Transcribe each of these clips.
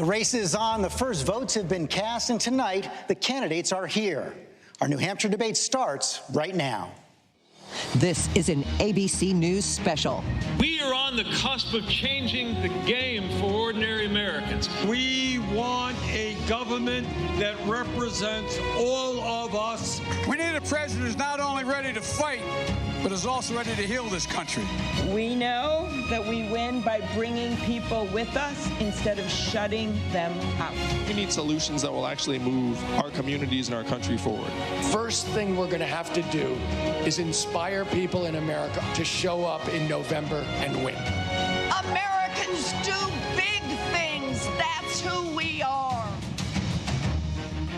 The race is on. The first votes have been cast, and tonight the candidates are here. Our New Hampshire debate starts right now. This is an ABC News special. We are on the cusp of changing the game for ordinary Americans. We want a government that represents all of us. We need a president who's not only ready to fight, but is also ready to heal this country. We know that we win by bringing people with us instead of shutting them out. We need solutions that will actually move our communities and our country forward. First thing we're going to have to do is inspire people in America to show up in November and win. Americans do big things. That's who we are.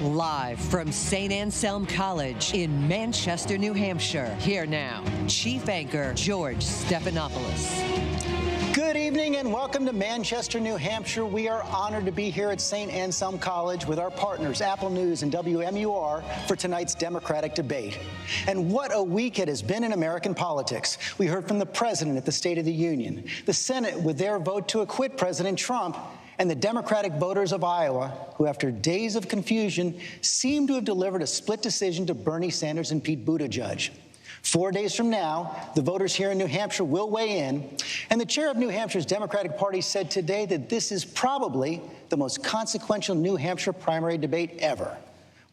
Live from St. Anselm College in Manchester, New Hampshire. Here now, Chief Anchor George Stephanopoulos. Good evening and welcome to Manchester, New Hampshire. We are honored to be here at St. Anselm College with our partners, Apple News and WMUR, for tonight's Democratic debate. And what a week it has been in American politics. We heard from the president at the State of the Union, the Senate with their vote to acquit President Trump, and the Democratic voters of Iowa, who after days of confusion seem to have delivered a split decision to Bernie Sanders and Pete Buttigieg. 4 days from now, the voters here in New Hampshire will weigh in, and the chair of New Hampshire's Democratic Party said today that this is probably the most consequential New Hampshire primary debate ever.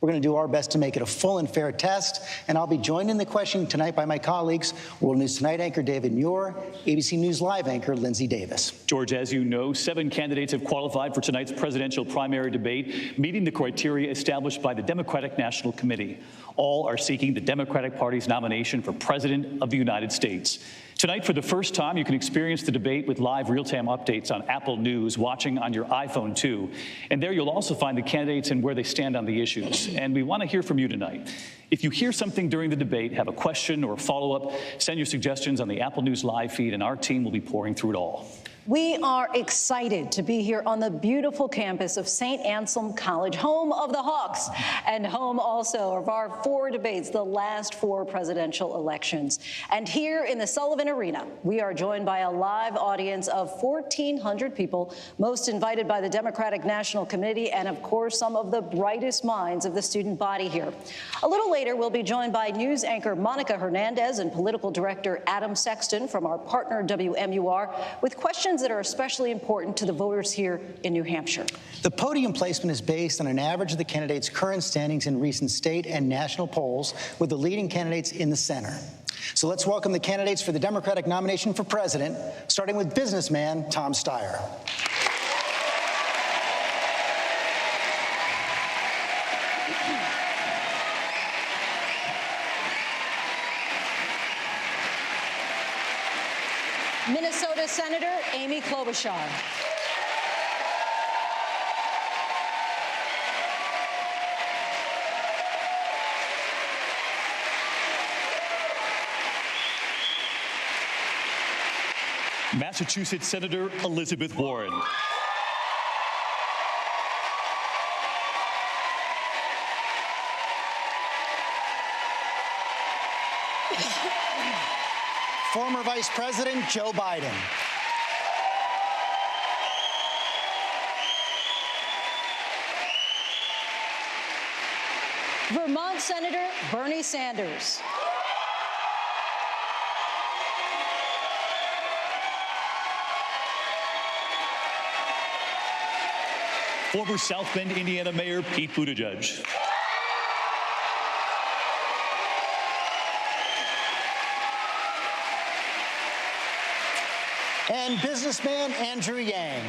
We're going to do our best to make it a full and fair test, and I'll be joined in the questioning tonight by my colleagues, World News Tonight anchor David Muir, ABC News Live anchor Lindsay Davis. George, as you know, 7 candidates have qualified for tonight's presidential primary debate, meeting the criteria established by the Democratic National Committee. All are seeking the Democratic Party's nomination for President of the United States. Tonight, for the first time, you can experience the debate with live real-time updates on Apple News, watching on your iPhone, too. And there you'll also find the candidates and where they stand on the issues. And we want to hear from you tonight. If you hear something during the debate, have a question or a follow-up, send your suggestions on the Apple News live feed, and our team will be pouring through it all. We are excited to be here on the beautiful campus of St. Anselm College, home of the Hawks, and home also of our 4 debates, the last 4 presidential elections. And here in the Sullivan Arena, we are joined by a live audience of 1,400 people, most invited by the Democratic National Committee, and of course, some of the brightest minds of the student body here. A little later, we'll be joined by news anchor Monica Hernandez and political director Adam Sexton from our partner WMUR with questions that are especially important to the voters here in New Hampshire. The podium placement is based on an average of the candidates' current standings in recent state and national polls, with the leading candidates in the center. So let's welcome the candidates for the Democratic nomination for president, starting with businessman Tom Steyer. Minnesota Senator Amy Klobuchar. Massachusetts Senator Elizabeth Warren. Former Vice President Joe Biden. Vermont Senator Bernie Sanders. Former South Bend, Indiana Mayor Pete Buttigieg. And businessman Andrew Yang.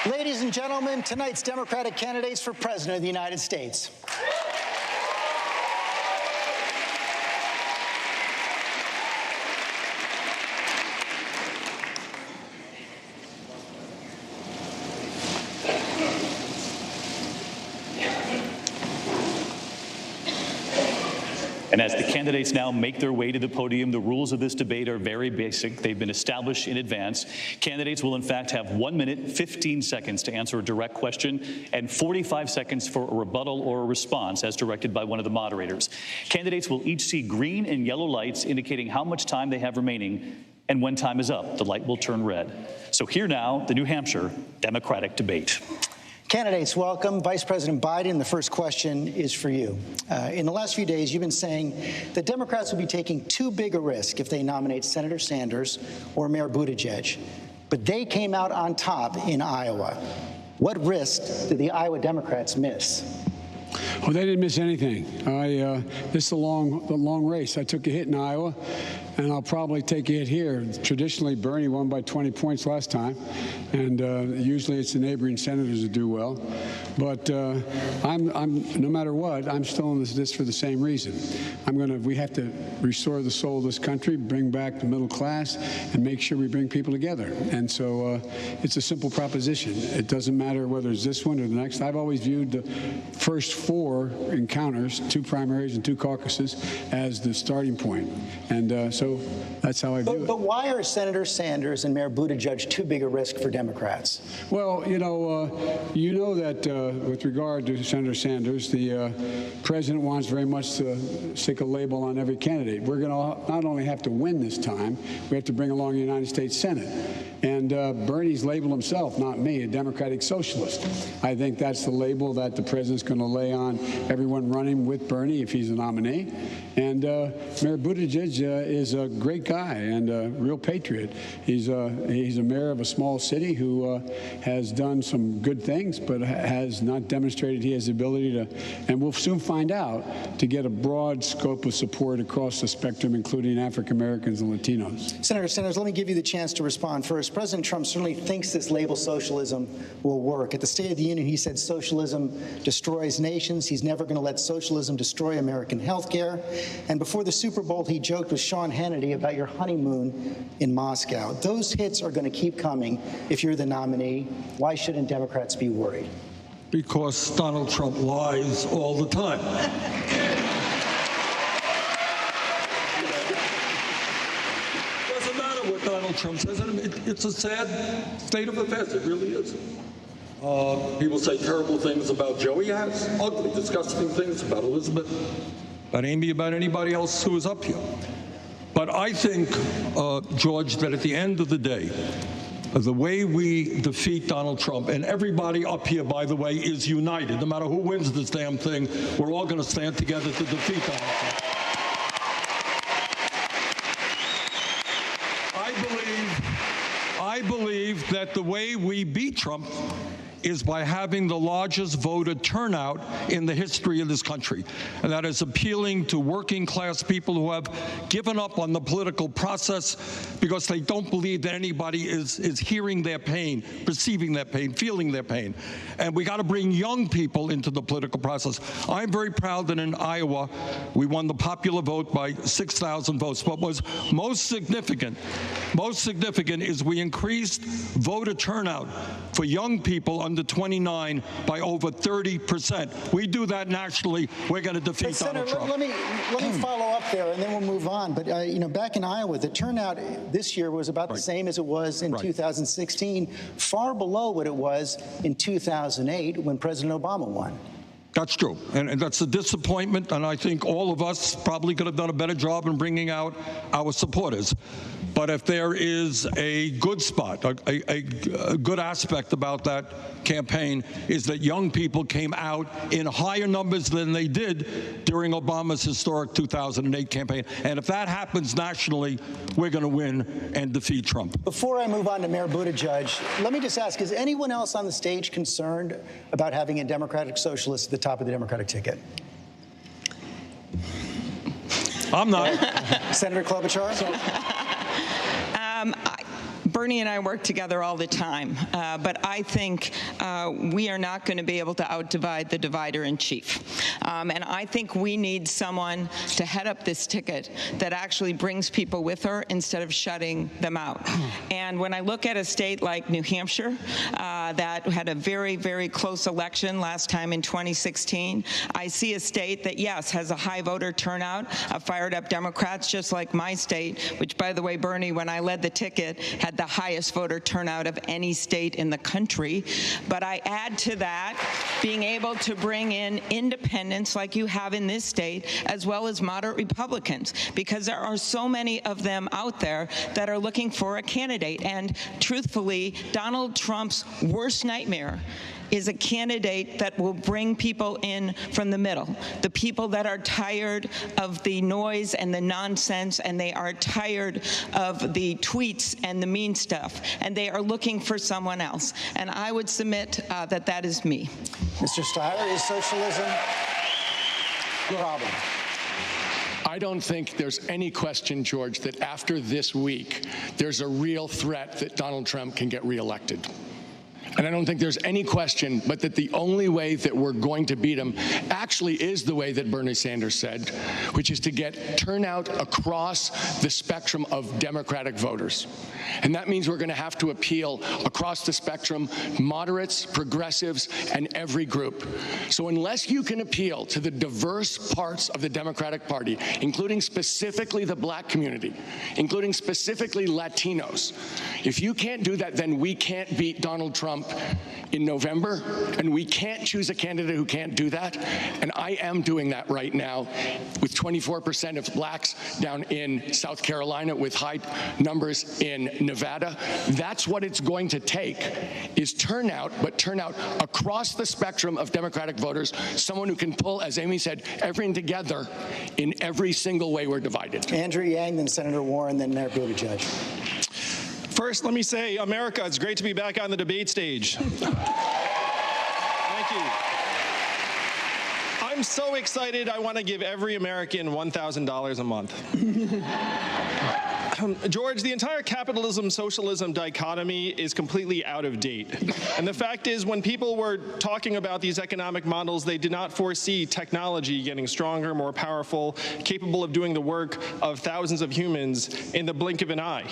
Ladies and gentlemen, tonight's Democratic candidates for President of the United States. And as the candidates now make their way to the podium, the rules of this debate are very basic. They've been established in advance. Candidates will, in fact, have 1 minute, 15 seconds to answer a direct question and 45 seconds for a rebuttal or a response, as directed by one of the moderators. Candidates will each see green and yellow lights indicating how much time they have remaining, and when time is up, the light will turn red. So here now, the New Hampshire Democratic debate. Candidates, welcome. Vice President Biden, the first question is for you. In the last few days, you've been saying that Democrats will be taking too big a risk if they nominate Senator Sanders or Mayor Buttigieg. But they came out on top in Iowa. What risk did the Iowa Democrats miss? Oh, they didn't miss anything. This is a long race. I took a hit in Iowa, and I'll probably take a hit here. Traditionally, Bernie won by 20 points last time, and usually it's the neighboring senators that do well. But I'm no matter what, I'm still in this for the same reason. We have to restore the soul of this country, bring back the middle class, and make sure we bring people together. And so it's a simple proposition. It doesn't matter whether it's this one or the next. I've always viewed the first 4 encounters, 2 primaries and 2 caucuses, as the starting point. And so that's how I view it. But why are Senator Sanders and Mayor Buttigieg too big a risk for Democrats? Well, you know that with regard to Senator Sanders, the president wants very much to stick a label on every candidate. We're going to not only have to win this time, we have to bring along the United States Senate. And Bernie's labeled himself, not me, a Democratic socialist. I think that's the label that the president's going to lay on everyone running with Bernie if he's a nominee. And Mayor Buttigieg is a great guy and a real patriot. He's a mayor of a small city who has done some good things, but has not demonstrated he has the ability to, and we'll soon find out, to get a broad scope of support across the spectrum, including African Americans and Latinos. Senator Sanders, let me give you the chance to respond first. President Trump certainly thinks this label socialism will work. At the State of the Union, he said socialism destroys nations. He's never going to let socialism destroy American health care. And before the Super Bowl, he joked with Sean Hannity about your honeymoon in Moscow. Those hits are going to keep coming if you're the nominee. Why shouldn't Democrats be worried? Because Donald Trump lies all the time. Doesn't matter what Donald Trump says. It's a sad state of affairs. It really is. People say terrible things about Joe. He has ugly, disgusting things about Elizabeth, about Amy, about anybody else who is up here. But I think, George, that at the end of the day, the way we defeat Donald Trump, and everybody up here, by the way, is united. No matter who wins this damn thing, we're all going to stand together to defeat Donald Trump. I believe that the way we beat Trump is by having the largest voter turnout in the history of this country. And that is appealing to working class people who have given up on the political process because they don't believe that anybody is hearing their pain, perceiving their pain, feeling their pain. And we got to bring young people into the political process. I'm very proud that in Iowa, we won the popular vote by 6,000 votes. What was most significant is we increased voter turnout for young people under 29 by over 30%. We do that nationally, we're going to defeat Donald Trump. Let me follow up there, and then we'll move on. But back in Iowa, the turnout this year was about the same as it was in 2016, far below what it was in 2008 when President Obama won. That's true, and that's a disappointment, and I think all of us probably could have done a better job in bringing out our supporters. But if there is a good spot, a good aspect about that campaign is that young people came out in higher numbers than they did during Obama's historic 2008 campaign. And if that happens nationally, we're going to win and defeat Trump. Before I move on to Mayor Buttigieg, let me just ask, is anyone else on the stage concerned about having a Democratic socialist at the top of the Democratic ticket? I'm not. Senator Klobuchar? Bernie and I work together all the time, but I think we are not going to be able to outdivide the divider-in-chief. And I think we need someone to head up this ticket that actually brings people with her instead of shutting them out. And when I look at a state like New Hampshire that had a very, very close election last time in 2016, I see a state that, yes, has a high voter turnout of fired-up Democrats, just like my state, which, by the way, Bernie, when I led the ticket, had the highest voter turnout of any state in the country. But I add to that being able to bring in independents like you have in this state, as well as moderate Republicans, because there are so many of them out there that are looking for a candidate. And truthfully, Donald Trump's worst nightmare is a candidate that will bring people in from the middle, the people that are tired of the noise and the nonsense, and they are tired of the tweets and the mean stuff, and they are looking for someone else. And I would submit that that is me. Mr. Steyer, is socialism the problem? I don't think there's any question, George, that after this week, there's a real threat that Donald Trump can get reelected. And I don't think there's any question but that the only way that we're going to beat him actually is the way that Bernie Sanders said, which is to get turnout across the spectrum of Democratic voters. And that means we're going to have to appeal across the spectrum, moderates, progressives, and every group. So unless you can appeal to the diverse parts of the Democratic Party, including specifically the black community, including specifically Latinos, if you can't do that, then we can't beat Donald Trump in November, and we can't choose a candidate who can't do that. And I am doing that right now with 24% of blacks down in South Carolina, with high numbers in Nevada. That's what it's going to take, is turnout, but turnout across the spectrum of Democratic voters, someone who can pull, as Amy said, everything together in every single way we're divided. Andrew Yang, then Senator Warren, then Mayor Buttigieg. First, let me say, America, it's great to be back on the debate stage. Thank you. I'm so excited, I want to give every American $1,000 a month. George, the entire capitalism-socialism dichotomy is completely out of date. And the fact is, when people were talking about these economic models, they did not foresee technology getting stronger, more powerful, capable of doing the work of thousands of humans in the blink of an eye.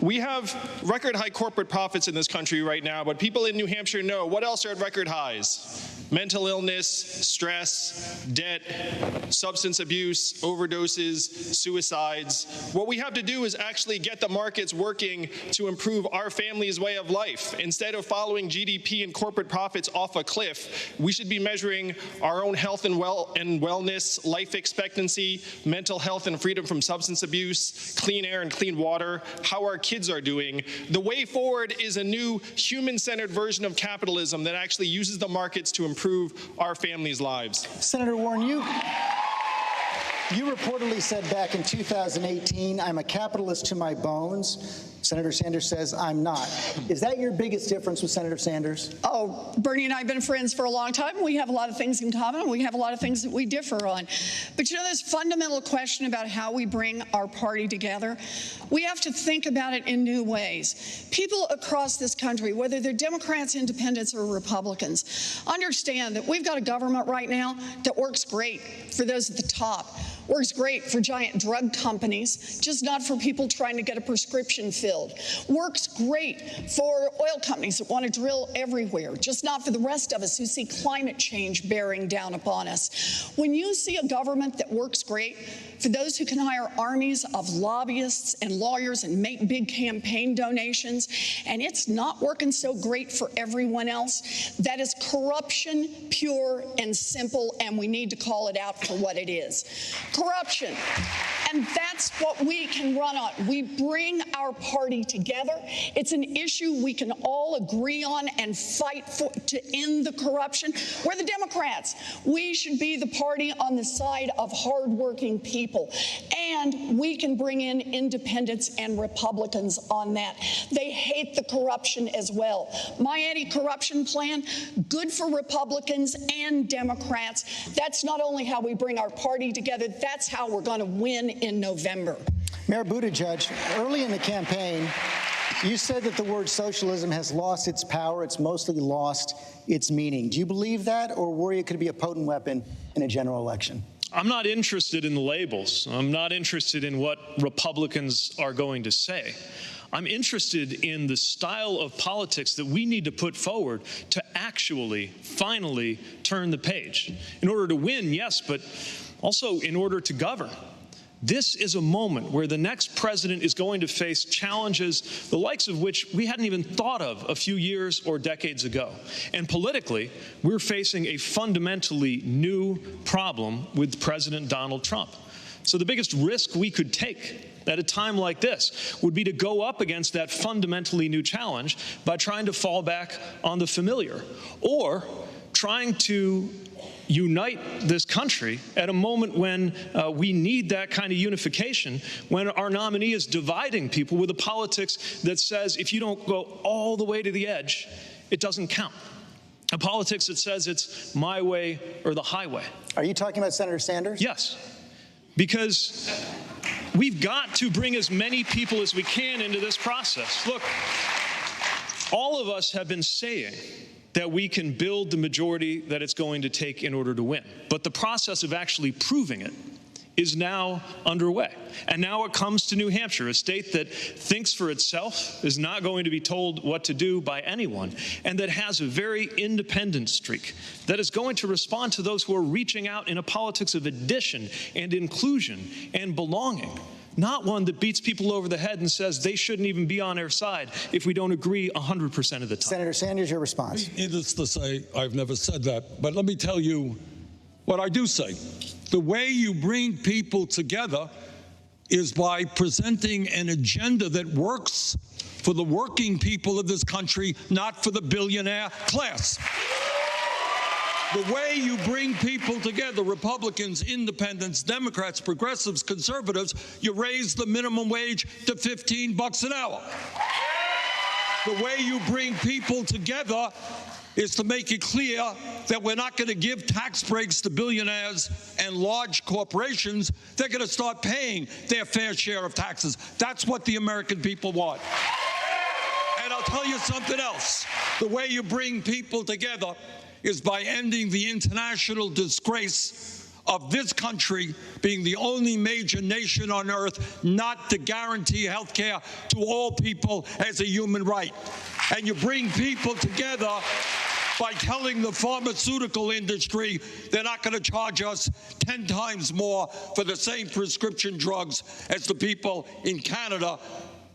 We have record-high corporate profits in this country right now, but people in New Hampshire know what else are at record highs. Mental illness, stress, debt, substance abuse, overdoses, suicides. What we have to do is actually get the markets working to improve our family's way of life. Instead of following GDP and corporate profits off a cliff, we should be measuring our own health and wellness, life expectancy, mental health and freedom from substance abuse, clean air and clean water, how our kids are doing. The way forward is a new human-centered version of capitalism that actually uses the markets to improve our families' lives. Senator Warren, you reportedly said back in 2018, I'm a capitalist to my bones. Senator Sanders says, I'm not. Is that your biggest difference with Senator Sanders? Oh, Bernie and I have been friends for a long time. We have a lot of things in common, and we have a lot of things that we differ on. But you know, this fundamental question about how we bring our party together, we have to think about it in new ways. People across this country, whether they're Democrats, independents, or Republicans, understand that we've got a government right now that works great for those at the top, works great for giant drug companies, just not for people trying to get a prescription filled. Works great for oil companies that want to drill everywhere, just not for the rest of us who see climate change bearing down upon us. When you see a government that works great for those who can hire armies of lobbyists and lawyers and make big campaign donations, and it's not working so great for everyone else, that is corruption, pure and simple, and we need to call it out for what it is. Corruption. And that's what we can run on. We bring our party together. It's an issue we can all agree on and fight for to end the corruption. We're the Democrats. We should be the party on the side of hardworking people. And we can bring in independents and Republicans on that. They hate the corruption as well. My anti-corruption plan, good for Republicans and Democrats. That's not only how we bring our party together, that's how we're going to win in November. Mayor Buttigieg, early in the campaign, You said that the word socialism has lost its power. It's mostly lost its meaning. Do you believe that, or worry it could be a potent weapon in a general election? I'm not interested in the labels. I'm not interested in what Republicans are going to say. I'm interested in the style of politics that we need to put forward to actually, finally turn the page. In order to win, yes, but also in order to govern. This is a moment where the next president is going to face challenges, the likes of which we hadn't even thought of a few years or decades ago. And politically, we're facing a fundamentally new problem with President Donald Trump. So the biggest risk we could take at a time like this would be to go up against that fundamentally new challenge by trying to fall back on the familiar, or trying to unite this country at a moment when we need that kind of unification, when our nominee is dividing people with a politics that says if you don't go all the way to the edge, it doesn't count. A politics that says it's my way or the highway. Are you talking about Senator Sanders? Yes, because we've got to bring as many people as we can into this process. Look, all of us have been saying that we can build the majority that it's going to take in order to win. But the process of actually proving it is now underway. And now it comes to New Hampshire, a state that thinks for itself, is not going to be told what to do by anyone, and that has a very independent streak, that is going to respond to those who are reaching out in a politics of addition and inclusion and belonging. Not one that beats people over the head and says they shouldn't even be on our side if we don't agree 100% of the time. Senator Sanders, your response. Needless to say, I've never said that, but let me tell you what I do say. The way you bring people together is by presenting an agenda that works for the working people of this country, not for the billionaire class. The way you bring people together, Republicans, independents, Democrats, progressives, conservatives, you raise the minimum wage to $15 an hour. The way you bring people together is to make it clear that we're not going to give tax breaks to billionaires and large corporations. They're going to start paying their fair share of taxes. That's what the American people want. And I'll tell you something else. The way you bring people together is by ending the international disgrace of this country being the only major nation on earth not to guarantee health care to all people as a human right. And you bring people together by telling the pharmaceutical industry they're not going to charge us 10 times more for the same prescription drugs as the people in Canada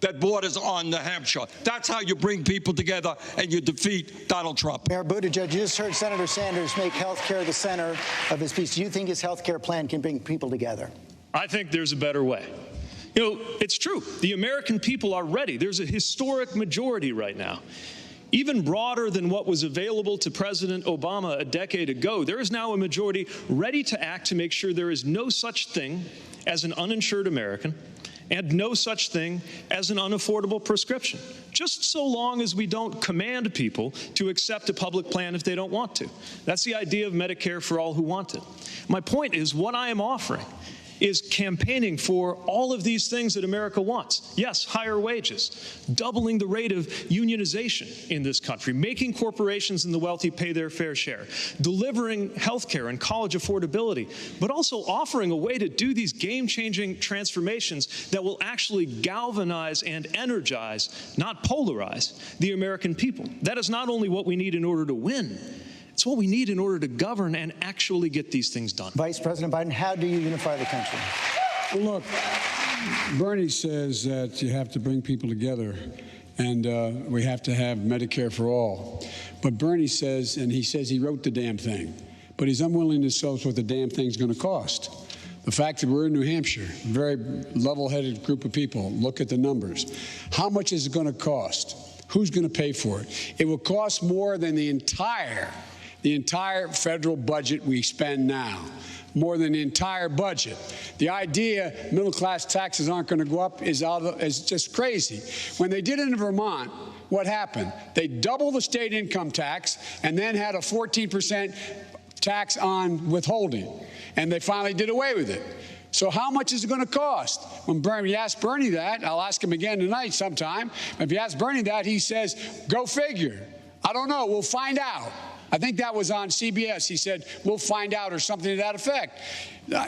that borders on New Hampshire. That's how you bring people together and you defeat Donald Trump. Mayor Buttigieg, you just heard Senator Sanders make health care the center of his speech. Do you think his health care plan can bring people together? I think there's a better way. You know, it's true. The American people are ready. There's a historic majority right now. Even broader than what was available to President Obama a decade ago, there is now a majority ready to act to make sure there is no such thing as an uninsured American and no such thing as an unaffordable prescription, just so long as we don't command people to accept a public plan if they don't want to. That's the idea of Medicare for all who want it. My point is, what I am offering is campaigning for all of these things that America wants. Yes, higher wages, doubling the rate of unionization in this country, making corporations and the wealthy pay their fair share, delivering health care and college affordability, but also offering a way to do these game-changing transformations that will actually galvanize and energize, not polarize, the American people. That is not only what we need in order to win, it's what we need in order to govern and actually get these things done. Vice President Biden, how do you unify the country? Well, look, Bernie says that you have to bring people together, and we have to have Medicare for all. But Bernie says, and he says he wrote the damn thing, but he's unwilling to tell us what the damn thing's going to cost. The fact that we're in New Hampshire, a very level-headed group of people, look at the numbers. How much is it going to cost? Who's going to pay for it? It will cost more than the entire federal budget we spend now, more than the entire budget. The idea middle-class taxes aren't going to go up is just crazy. When they did it in Vermont, what happened? They doubled the state income tax and then had a 14% tax on withholding, and they finally did away with it. So how much is it going to cost? When you ask Bernie that, I'll ask him again tonight sometime. If you ask Bernie that, he says, go figure. I don't know. We'll find out. I think that was on CBS. He said, we'll find out, or something to that effect.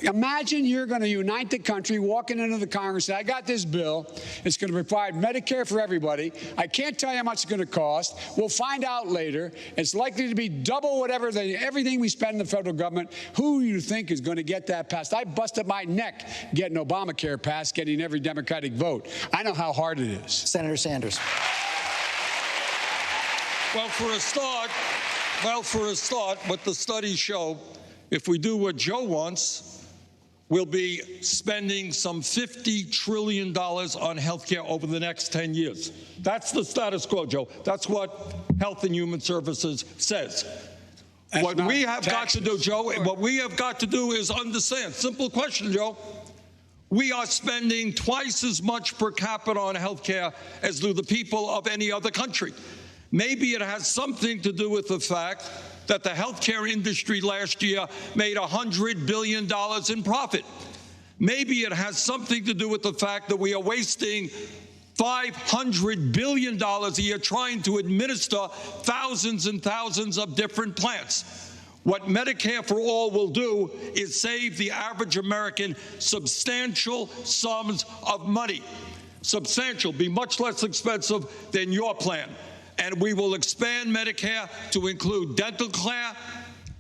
Imagine you're going to unite the country, walking into the Congress, and I got this bill. It's going to provide Medicare for everybody. I can't tell you how much it's going to cost. We'll find out later. It's likely to be double whatever everything we spend in the federal government. Who do you think is going to get that passed? I busted my neck getting Obamacare passed, getting every Democratic vote. I know how hard it is. Senator Sanders. Well, for a start, what the studies show, if we do what Joe wants, we'll be spending some $50 trillion on health care over the next 10 years. That's the status quo, Joe. That's what Health and Human Services says. What we have got to do, Joe, what we have got to do is understand. Simple question, Joe. We are spending twice as much per capita on health care as do the people of any other country. Maybe it has something to do with the fact that the healthcare industry last year made $100 billion in profit. Maybe it has something to do with the fact that we are wasting $500 billion a year trying to administer thousands and thousands of different plans. What Medicare for All will do is save the average American substantial sums of money. Substantial, be much less expensive than your plan. And we will expand Medicare to include dental care,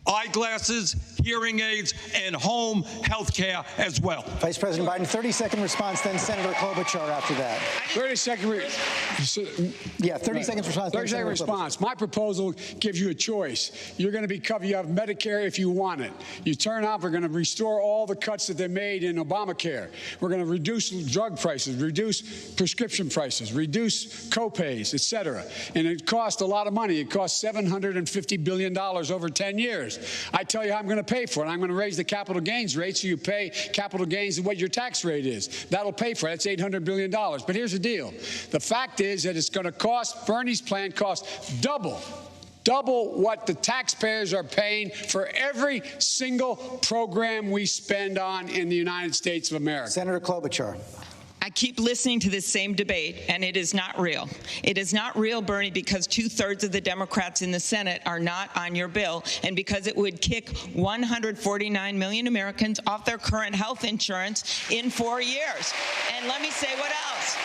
eyeglasses, hearing aids, and home health care as well. Vice President Biden, 30-second response, then Senator Klobuchar after that. 30-second Yeah, 30 seconds response. 30-second response. My proposal gives you a choice. You're going to be covered. You have Medicare if you want it. You turn out, we're going to restore all the cuts that they made in Obamacare. We're going to reduce drug prices, reduce prescription prices, reduce copays, et cetera. And it costs a lot of money. It costs $750 billion over 10 years. I tell you how I'm going to pay for it. I'm going to raise the capital gains rate so you pay capital gains and what your tax rate is. That'll pay for it. That's $800 billion. But here's the deal. The fact is that it's going to cost, Bernie's plan costs double what the taxpayers are paying for every single program we spend on in the United States of America. Senator Klobuchar. I keep listening to this same debate, and it is not real. It is not real, Bernie, because 2/3 of the Democrats in the Senate are not on your bill, and because it would kick 149 million Americans off their current health insurance in 4 years. And let me say what else.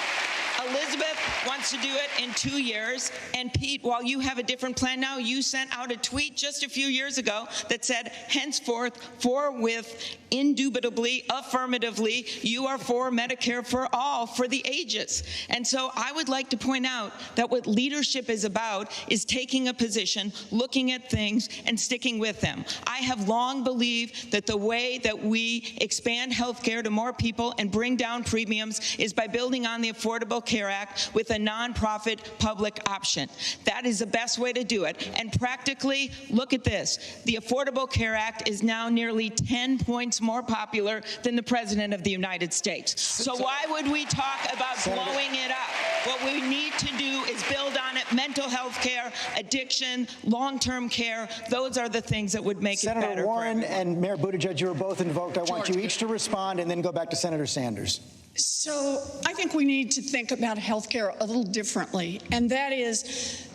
Elizabeth wants to do it in 2 years. And Pete, while you have a different plan now, you sent out a tweet just a few years ago that said, henceforth, forthwith, indubitably, affirmatively, you are for Medicare for all for the ages. And so I would like to point out that what leadership is about is taking a position, looking at things, and sticking with them. I have long believed that the way that we expand health care to more people and bring down premiums is by building on the Affordable Care Act with a nonprofit public option. That is the best way to do it. And practically, look at this. The Affordable Care Act is now nearly 10 points more popular than the President of the United States. So why would we talk about blowing it up? What we need to do is build on it. Mental health care, addiction, long-term care. Those are the things that would make it better. Senator Warren and Mayor Buttigieg, you were both invoked. I want you each to respond and then go back to Senator Sanders. So I think we need to think about health care a little differently, and that is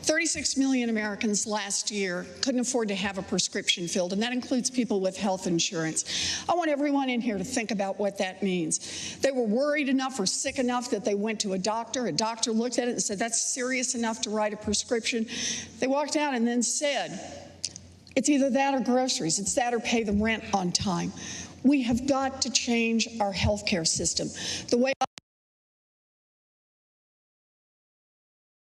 36 million Americans last year couldn't afford to have a prescription filled, and that includes people with health insurance. I want everyone in here to think about what that means. They were worried enough or sick enough that they went to a doctor. A doctor looked at it and said, that's serious enough to write a prescription. They walked out and then said, it's either that or groceries. It's that or pay the rent on time. We have got to change our health care system. The way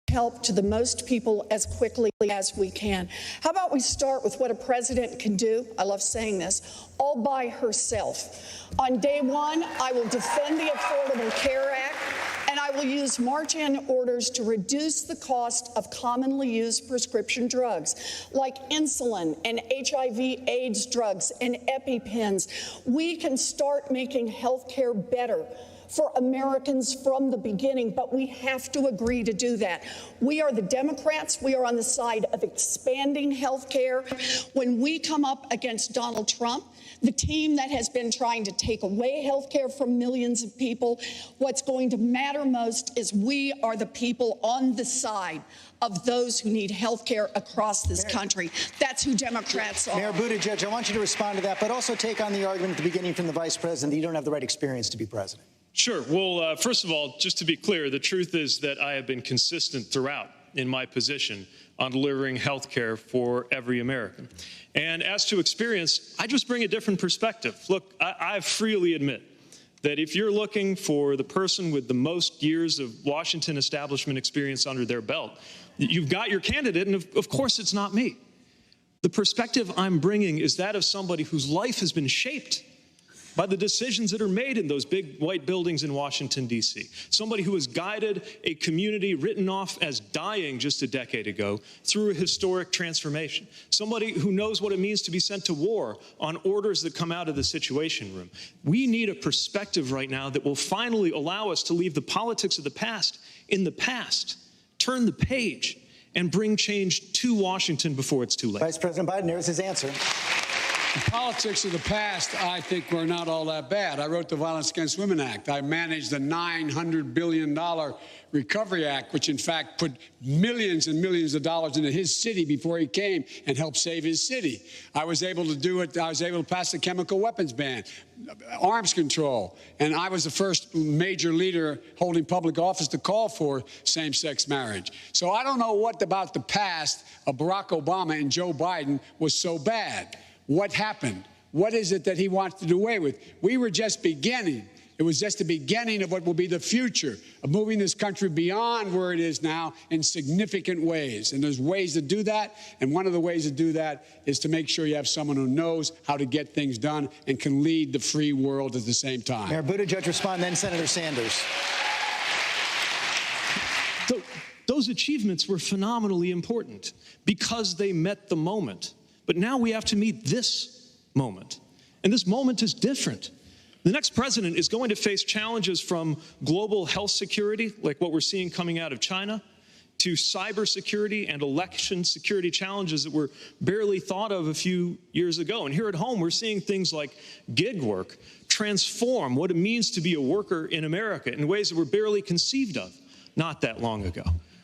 help to the most people as quickly as we can. How about we start with what a president can do? I love saying this, all by herself. On day one, I will defend the Affordable Care Act, and I will use march-in orders to reduce the cost of commonly used prescription drugs like insulin and HIV/AIDS drugs and EpiPens. We can start making health care better for Americans from the beginning, but we have to agree to do that. We are the Democrats. We are on the side of expanding health care. When we come up against Donald Trump, the team that has been trying to take away health care from millions of people. What's going to matter most is we are the people on the side of those who need health care across this country. That's who Democrats are. Mayor Buttigieg, I want you to respond to that, but also take on the argument at the beginning from the vice president that you don't have the right experience to be president. Sure. Well, first of all, just to be clear, the truth is that I have been consistent throughout in my position on delivering health care for every American. And as to experience, I just bring a different perspective. Look, I freely admit that if you're looking for the person with the most years of Washington establishment experience under their belt, you've got your candidate, and of course it's not me. The perspective I'm bringing is that of somebody whose life has been shaped by the decisions that are made in those big white buildings in Washington, D.C. Somebody who has guided a community written off as dying just a decade ago through a historic transformation. Somebody who knows what it means to be sent to war on orders that come out of the Situation Room. We need a perspective right now that will finally allow us to leave the politics of the past in the past, turn the page, and bring change to Washington before it's too late. Vice President Biden, there's his answer. The politics of the past, I think, were not all that bad. I wrote the Violence Against Women Act. I managed the $900 billion Recovery Act, which in fact put millions and millions of dollars into his city before he came and helped save his city. I was able to do it. I was able to pass the chemical weapons ban, arms control, and I was the first major leader holding public office to call for same-sex marriage. So I don't know what about the past of Barack Obama and Joe Biden was so bad. What happened? What is it that he wants to do away with? We were just beginning. It was just the beginning of what will be the future of moving this country beyond where it is now in significant ways. And there's ways to do that. And one of the ways to do that is to make sure you have someone who knows how to get things done and can lead the free world at the same time. Mayor Buttigieg, respond, then Senator Sanders. So those achievements were phenomenally important because they met the moment. But now we have to meet this moment. And this moment is different. The next president is going to face challenges from global health security, like what we're seeing coming out of China, to cybersecurity and election security challenges that were barely thought of a few years ago. And here at home, we're seeing things like gig work transform what it means to be a worker in America in ways that were barely conceived of not that long ago.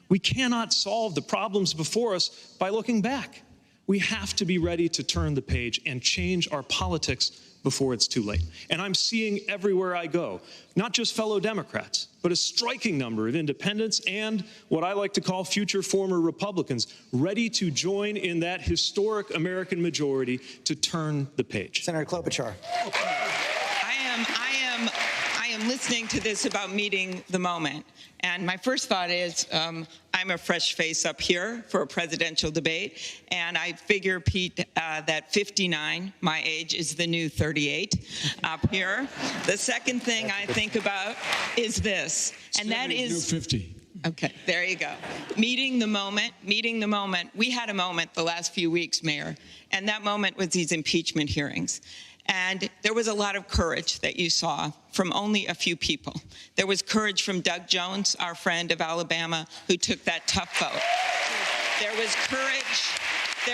We cannot solve the problems before us by looking back. We have to be ready to turn the page and change our politics before it's too late. And I'm seeing everywhere I go, not just fellow Democrats, but a striking number of independents and what I like to call future former Republicans ready to join in that historic American majority to turn the page. Senator Klobuchar. I am listening to this about meeting the moment. And my first thought is I'm a fresh face up here for a presidential debate. And I figure, Pete, that 59, my age, is the new 38 up here. The second thing I think about is this, and that is... New 50. Okay, there you go. Meeting the moment, meeting the moment. We had a moment the last few weeks, Mayor, and that moment was these impeachment hearings. And there was a lot of courage that you saw from only a few people. There was courage from Doug Jones, our friend of Alabama, who took that tough vote. There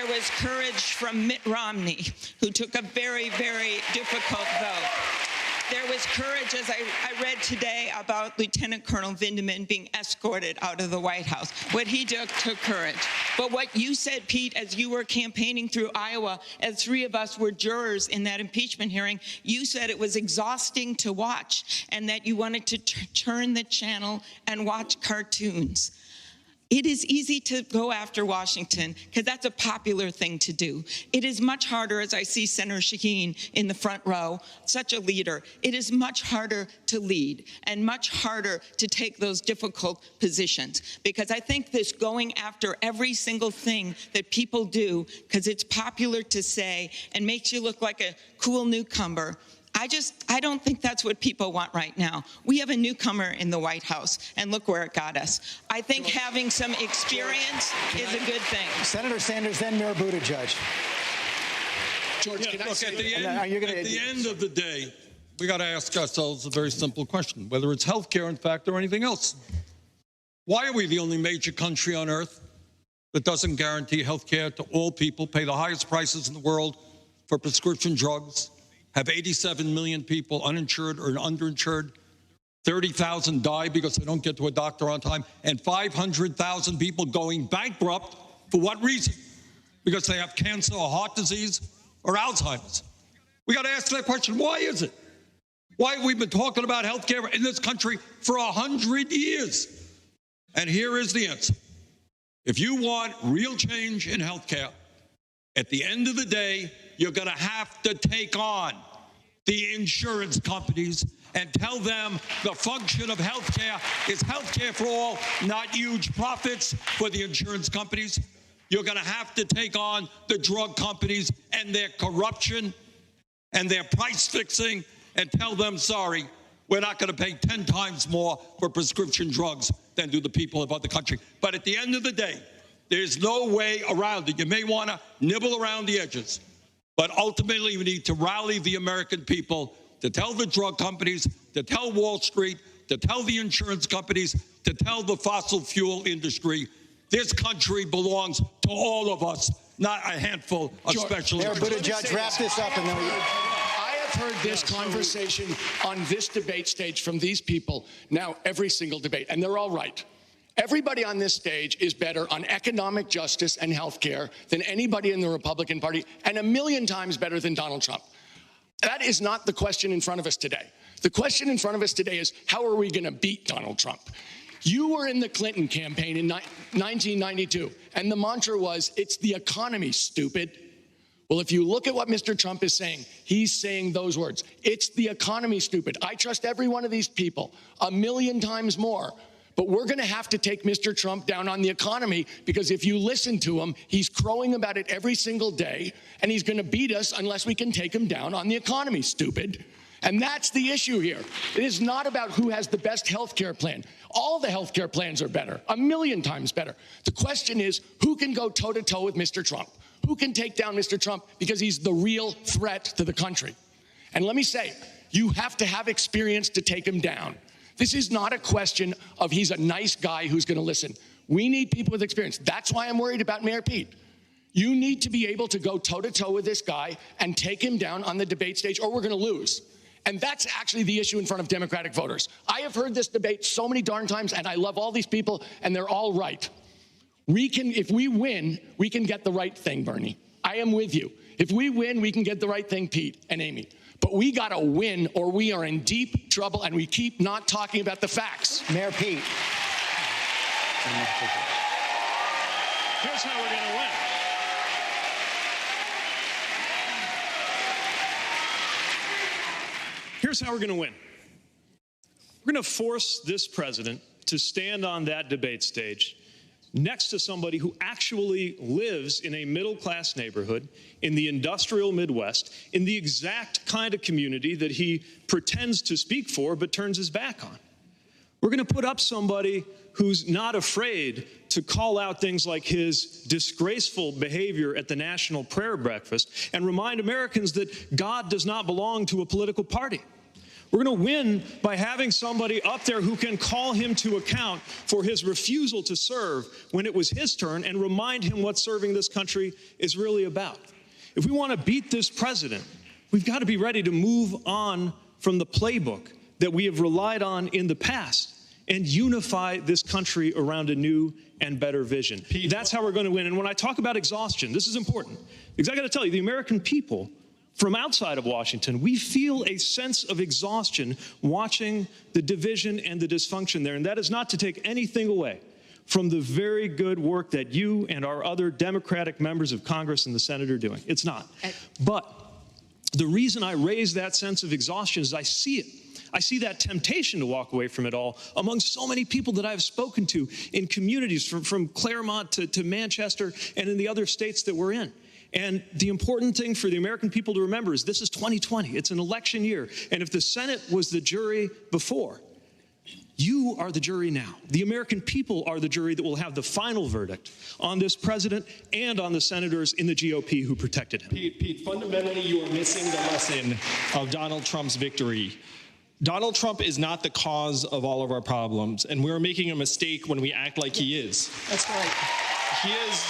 was courage from Mitt Romney, who took a very, very difficult vote. There was courage, as I read today, about Lieutenant Colonel Vindman being escorted out of the White House. What he took courage. But what you said, Pete, as you were campaigning through Iowa, as three of us were jurors in that impeachment hearing, you said it was exhausting to watch and that you wanted to turn the channel and watch cartoons. It is easy to go after Washington because that's a popular thing to do. It is much harder, as I see Senator Shaheen in the front row, such a leader. It is much harder to lead and much harder to take those difficult positions because I think this going after every single thing that people do because it's popular to say and makes you look like a cool newcomer. I don't think that's what people want right now. We have a newcomer in the White House, and look where it got us. I think having some experience is a good thing. Senator Sanders, then Mayor Buttigieg. George, can I say, at the end of the day, we got to ask ourselves a very simple question, whether it's health care, in fact, or anything else. Why are we the only major country on earth that doesn't guarantee health care to all people, pay the highest prices in the world for prescription drugs, have 87 million people uninsured or underinsured, 30,000 die because they don't get to a doctor on time, and 500,000 people going bankrupt. For what reason? Because they have cancer or heart disease or Alzheimer's. We got to ask that question. Why is it? Why have we been talking about health care in this country for 100 years? And here is the answer. If you want real change in health care, at the end of the day, you're going to have to take on the insurance companies and tell them the function of health care is health care for all, not huge profits for the insurance companies. You're going to have to take on the drug companies and their corruption and their price fixing and tell them, sorry, we're not going to pay 10 times more for prescription drugs than do the people of other countries. But at the end of the day, there's no way around it. You may want to nibble around the edges, but ultimately we need to rally the American people to tell the drug companies, to tell Wall Street, to tell the insurance companies, to tell the fossil fuel industry, this country belongs to all of us, not a handful of specialists. Mayor Buttigieg, wrap this up and then we... Heard this conversation on this debate stage from these people now every single debate, and they're all right. Everybody on this stage is better on economic justice and health care than anybody in the Republican Party, and 1,000,000 times better than Donald Trump. That is not the question in front of us today. The question in front of us today is, how are we going to beat Donald Trump? You were in the Clinton campaign in 1992, and the mantra was, it's the economy, stupid. Well, if you look at what Mr. Trump is saying, he's saying those words. It's the economy, stupid. I trust every one of these people 1,000,000 times more. But we're going to have to take Mr. Trump down on the economy, because if you listen to him, he's crowing about it every single day, and he's going to beat us unless we can take him down on the economy, stupid. And that's the issue here. It is not about who has the best health care plan. All the health care plans are better, 1,000,000 times better. The question is, who can go toe-to-toe with Mr. Trump? Who can take down Mr. Trump, because he's the real threat to the country? And let me say, you have to have experience to take him down. This is not a question of he's a nice guy who's going to listen. We need people with experience. That's why I'm worried about Mayor Pete. You need to be able to go toe-to-toe with this guy and take him down on the debate stage, or we're going to lose. And that's actually the issue in front of Democratic voters. I have heard this debate so many darn times, and I love all these people, and they're all right. If we win, we can get the right thing, Bernie. I am with you. If we win, we can get the right thing, Pete and Amy. But we got to win, or we are in deep trouble, and we keep not talking about the facts. Mayor Pete. Here's how we're going to win. Here's how we're going to win. We're going to force this president to stand on that debate stage next to somebody who actually lives in a middle-class neighborhood in the industrial Midwest, in the exact kind of community that he pretends to speak for but turns his back on. We're going to put up somebody who's not afraid to call out things like his disgraceful behavior at the National Prayer Breakfast and remind Americans that God does not belong to a political party. We're going to win by having somebody up there who can call him to account for his refusal to serve when it was his turn and remind him what serving this country is really about. If we want to beat this president, we've got to be ready to move on from the playbook that we have relied on in the past and unify this country around a new and better vision. That's how we're going to win. And when I talk about exhaustion, this is important, because I got to tell you, the American people from outside of Washington, we feel a sense of exhaustion watching the division and the dysfunction there. And that is not to take anything away from the very good work that you and our other Democratic members of Congress and the Senate are doing. It's not. But the reason I raise that sense of exhaustion is I see it. I see that temptation to walk away from it all among so many people that I've spoken to in communities from Claremont to Manchester and in the other states that we're in. And the important thing for the American people to remember is this is 2020. It's an election year. And if the Senate was the jury before, you are the jury now. The American people are the jury that will have the final verdict on this president and on the senators in the GOP who protected him. Pete, fundamentally, you are missing the lesson of Donald Trump's victory. Donald Trump is not the cause of all of our problems, and we're making a mistake when we act like he is. That's right. He is.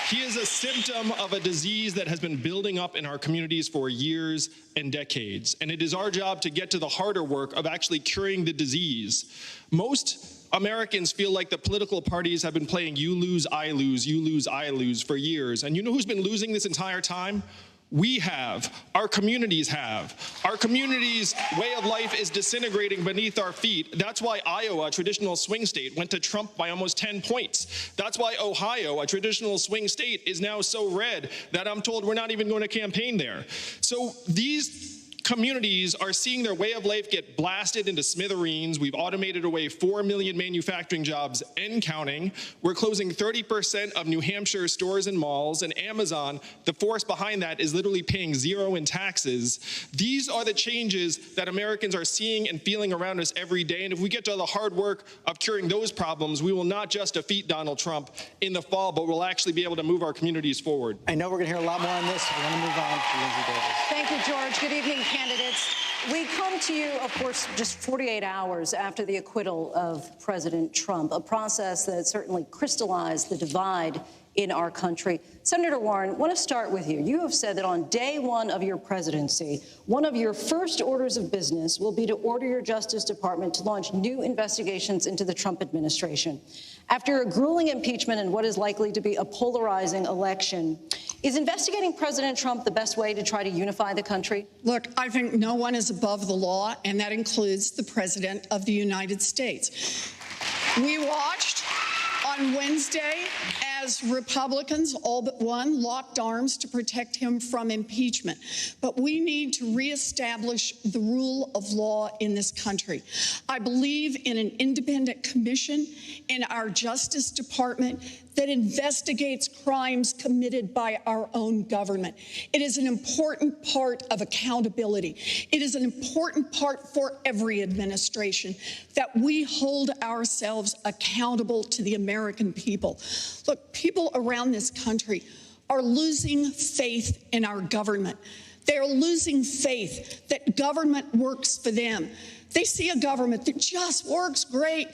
He is a symptom of a disease that has been building up in our communities for years and decades. And it is our job to get to the harder work of actually curing the disease. Most Americans feel like the political parties have been playing you lose, I lose, you lose, I lose for years. And you know who's been losing this entire time? We have. Our communities have. Our communities' way of life is disintegrating beneath our feet. That's why Iowa, a traditional swing state, went to Trump by almost 10 points. That's why Ohio, a traditional swing state, is now so red that I'm told we're not even going to campaign there. So these communities are seeing their way of life get blasted into smithereens. We've automated away 4 million manufacturing jobs and counting. We're closing 30% of New Hampshire stores and malls, and Amazon, the force behind that, is literally paying zero in taxes. These are the changes that Americans are seeing and feeling around us every day, and if we get to the hard work of curing those problems, we will not just defeat Donald Trump in the fall, but we'll actually be able to move our communities forward. I know we're going to hear a lot more on this. We're going to move on to Lindsay Davis. Thank you, George. Good evening, candidates. We come to you, of course, just 48 hours after the acquittal of President Trump, a process that certainly crystallized the divide in our country. Senator Warren, I want to start with you. You have said that on day one of your presidency, one of your first orders of business will be to order your Justice Department to launch new investigations into the Trump administration. After a grueling impeachment and what is likely to be a polarizing election, is investigating President Trump the best way to try to unify the country? Look, I think no one is above the law, and that includes the President of the United States. We watched on Wednesday as Republicans, all but one, locked arms to protect him from impeachment. But we need to reestablish the rule of law in this country. I believe in an independent commission in our Justice Department that investigates crimes committed by our own government. It is an important part of accountability. It is an important part for every administration that we hold ourselves accountable to the American people. Look, people around this country are losing faith in our government. They're losing faith that government works for them. They see a government that just works great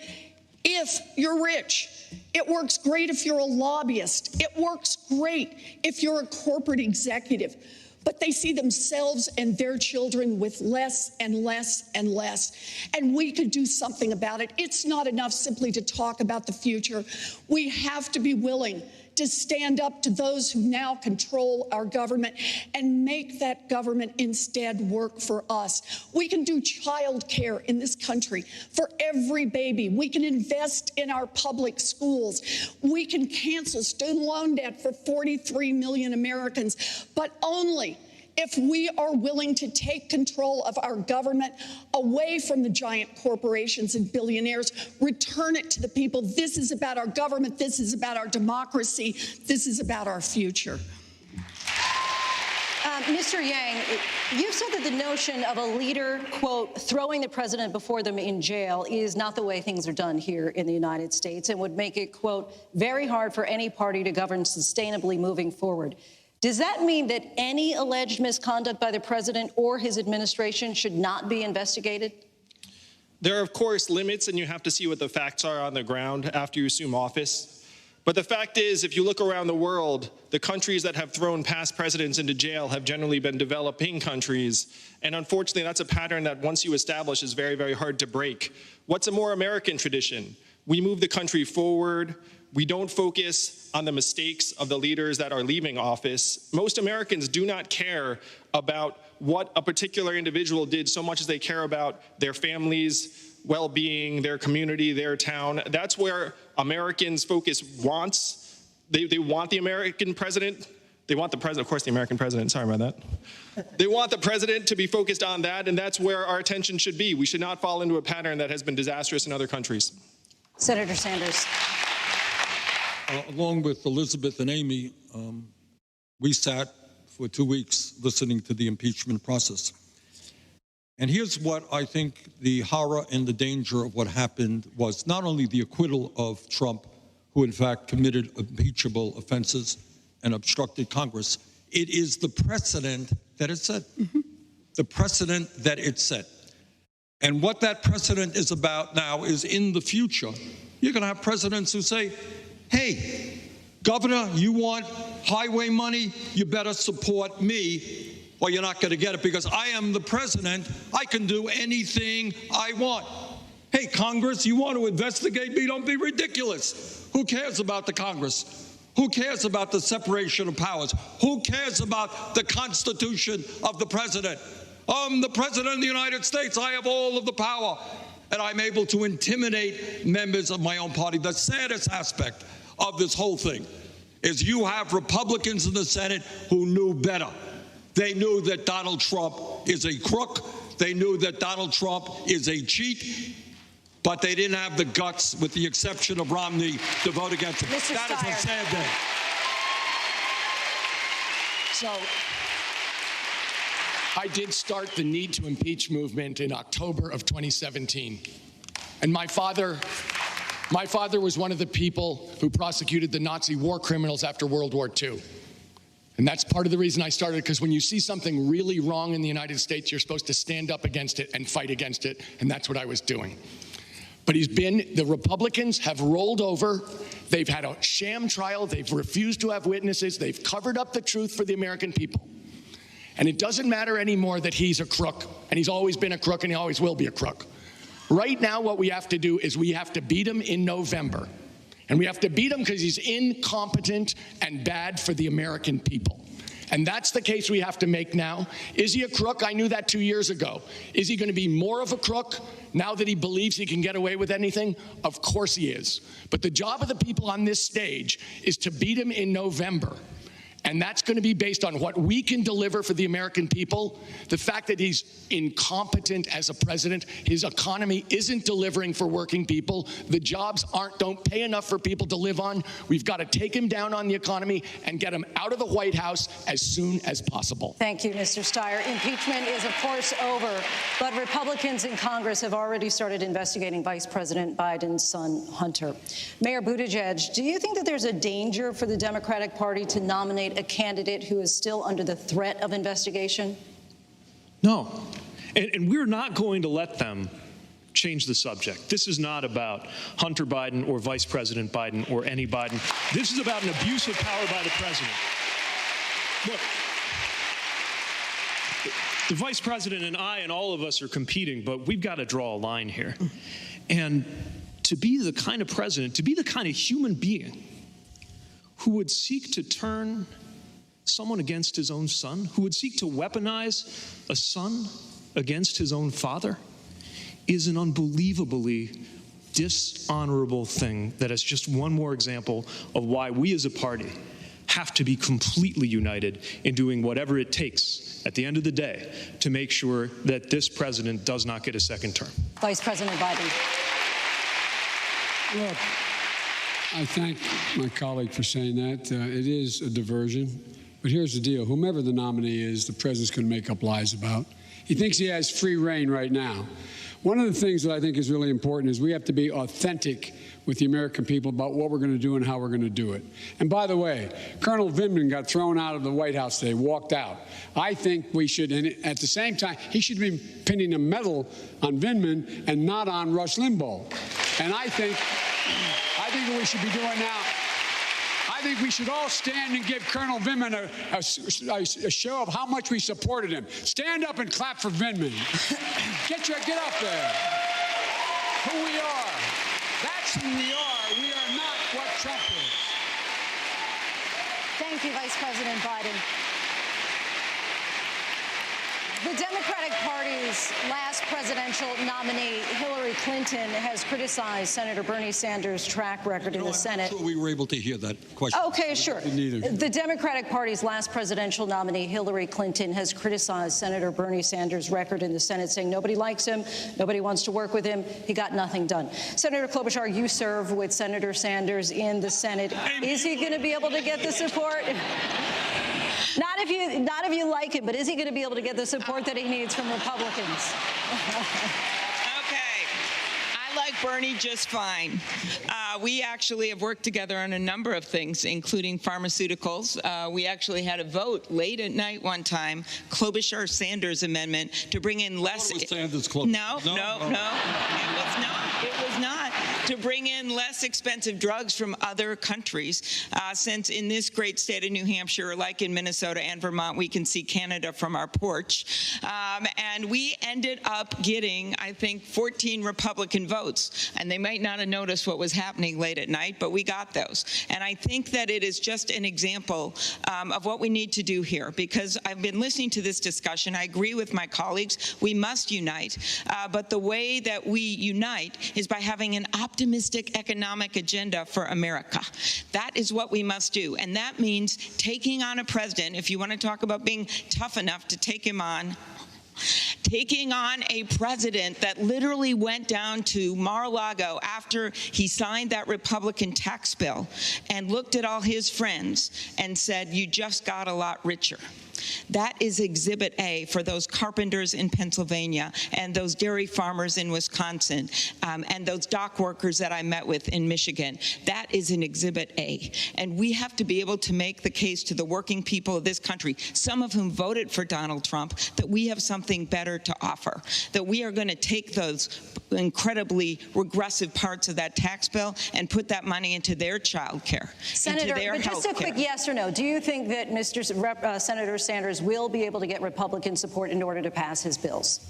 if you're rich. It works great if you're a lobbyist. It works great if you're a corporate executive. But they see themselves and their children with less and less and less. And we could do something about it. It's not enough simply to talk about the future. We have to be willing to stand up to those who now control our government and make that government instead work for us. We can do child care in this country for every baby. We can invest in our public schools. We can cancel student loan debt for 43 million Americans, but only if we are willing to take control of our government away from the giant corporations and billionaires, return it to the people. This is about our government. This is about our democracy. This is about our future. Mr. Yang, you've said that the notion of a leader, quote, throwing the president before them in jail is not the way things are done here in the United States and would make it, quote, very hard for any party to govern sustainably moving forward. Does that mean that any alleged misconduct by the president or his administration should not be investigated? There are, of course, limits, and you have to see what the facts are on the ground after you assume office. But the fact is, if you look around the world, the countries that have thrown past presidents into jail have generally been developing countries. And unfortunately, that's a pattern that once you establish is very, very hard to break. What's a more American tradition? We move the country forward. We don't focus on the mistakes of the leaders that are leaving office. Most Americans do not care about what a particular individual did so much as they care about their families' well-being, their community, their town. That's where Americans' focus wants. They want the American president. They want the president, of course, the American president. Sorry about that. They want the president to be focused on that, and that's where our attention should be. We should not fall into a pattern that has been disastrous in other countries. Senator Sanders. Along with Elizabeth and Amy, we sat for 2 weeks listening to the impeachment process. And here's what I think the horror and the danger of what happened was: not only the acquittal of Trump, who in fact committed impeachable offenses and obstructed Congress, it is the precedent that it set. Mm-hmm. The precedent that it set. And what that precedent is about now is, in the future, you're going to have presidents who say, hey, Governor, you want highway money? You better support me, or you're not going to get it, because I am the president. I can do anything I want. Hey, Congress, you want to investigate me? Don't be ridiculous. Who cares about the Congress? Who cares about the separation of powers? Who cares about the Constitution of the president? I'm the president of the United States. I have all of the power, and I'm able to intimidate members of my own party. The saddest aspect of this whole thing is you have Republicans in the Senate who knew better. They knew that Donald Trump is a crook. They knew that Donald Trump is a cheat, but they didn't have the guts, with the exception of Romney, to vote against him. Mr. That is a sad day. So I did start the need to impeach movement in October of 2017. And my father was one of the people who prosecuted the Nazi war criminals after World War II. And that's part of the reason I started, because when you see something really wrong in the United States, you're supposed to stand up against it and fight against it, and that's what I was doing. But the Republicans have rolled over. They've had a sham trial. They've refused to have witnesses. They've covered up the truth for the American people. And it doesn't matter anymore that he's a crook, and he's always been a crook, and he always will be a crook. Right now, what we have to do is we have to beat him in November. And we have to beat him because he's incompetent and bad for the American people. And that's the case we have to make now. Is he a crook? I knew that 2 years ago. Is he going to be more of a crook now that he believes he can get away with anything? Of course he is. But the job of the people on this stage is to beat him in November. And that's going to be based on what we can deliver for the American people. The fact that he's incompetent as a president, his economy isn't delivering for working people. The jobs don't pay enough for people to live on. We've got to take him down on the economy and get him out of the White House as soon as possible. Thank you, Mr. Steyer. Impeachment is, of course, over, but Republicans in Congress have already started investigating Vice President Biden's son, Hunter. Mayor Buttigieg, do you think that there's a danger for the Democratic Party to nominate a candidate who is still under the threat of investigation? No. And we're not going to let them change the subject. This is not about Hunter Biden or Vice President Biden or any Biden. This is about an abuse of power by the president. Look, the Vice President and I and all of us are competing, but we've got to draw a line here. And to be the kind of president, to be the kind of human being who would seek to turn someone against his own son, who would seek to weaponize a son against his own father, is an unbelievably dishonorable thing that is just one more example of why we as a party have to be completely united in doing whatever it takes at the end of the day to make sure that this president does not get a second term. Vice President Biden. Look, I thank my colleague for saying that. It is a diversion. But here's the deal. Whomever the nominee is, the president's going to make up lies about. He thinks he has free reign right now. One of the things that I think is really important is we have to be authentic with the American people about what we're going to do and how we're going to do it. And by the way, Colonel Vindman got thrown out of the White House today, walked out. I think we should, and at the same time, he should be pinning a medal on Vindman and not on Rush Limbaugh. And I think what we should be doing now, I think we should all stand and give Colonel Vindman a show of how much we supported him. Stand up and clap for Vindman. Get up there. Who we are. That's who we are. We are not what Trump is. Thank you, Vice President Biden. The Democratic Party's last presidential nominee, Hillary Clinton, has criticized Senator Bernie Sanders' track record in the Senate. I'm not sure we were able to hear that question. Okay, sure. The Democratic Party's last presidential nominee, Hillary Clinton, has criticized Senator Bernie Sanders' record in the Senate, saying nobody likes him, nobody wants to work with him, he got nothing done. Senator Klobuchar, you serve with Senator Sanders in the Senate. Is he going to be able to get the support? Not if you like him, but is he going to be able to get the support that he needs from Republicans? Okay. I like Bernie just fine. We actually have worked together on a number of things, including pharmaceuticals. We actually had a vote late at night one time, Klobuchar-Sanders amendment, to bring in less. Sanders Klobuchar. No. It was not. to bring in less expensive drugs from other countries, since in this great state of New Hampshire, like in Minnesota and Vermont, we can see Canada from our porch. And we ended up getting, I think, 14 Republican votes. And they might not have noticed what was happening late at night, but we got those. And I think that it is just an example of what we need to do here, because I've been listening to this discussion. I agree with my colleagues. We must unite. But the way that we unite is by having an optimistic economic agenda for America. That is what we must do. And that means taking on a president, if you want to talk about being tough enough to take him on, taking on a president that literally went down to Mar-a-Lago after he signed that Republican tax bill and looked at all his friends and said, you just got a lot richer. That is Exhibit A for those carpenters in Pennsylvania and those dairy farmers in Wisconsin and those dock workers that I met with in Michigan. That is an Exhibit A. And we have to be able to make the case to the working people of this country, some of whom voted for Donald Trump, that we have something better to offer, that we are going to take those incredibly regressive parts of that tax bill and put that money into their child care, Senator, into their but just a quick yes or no. Do you think that Senator Sanders will be able to get Republican support in order to pass his bills?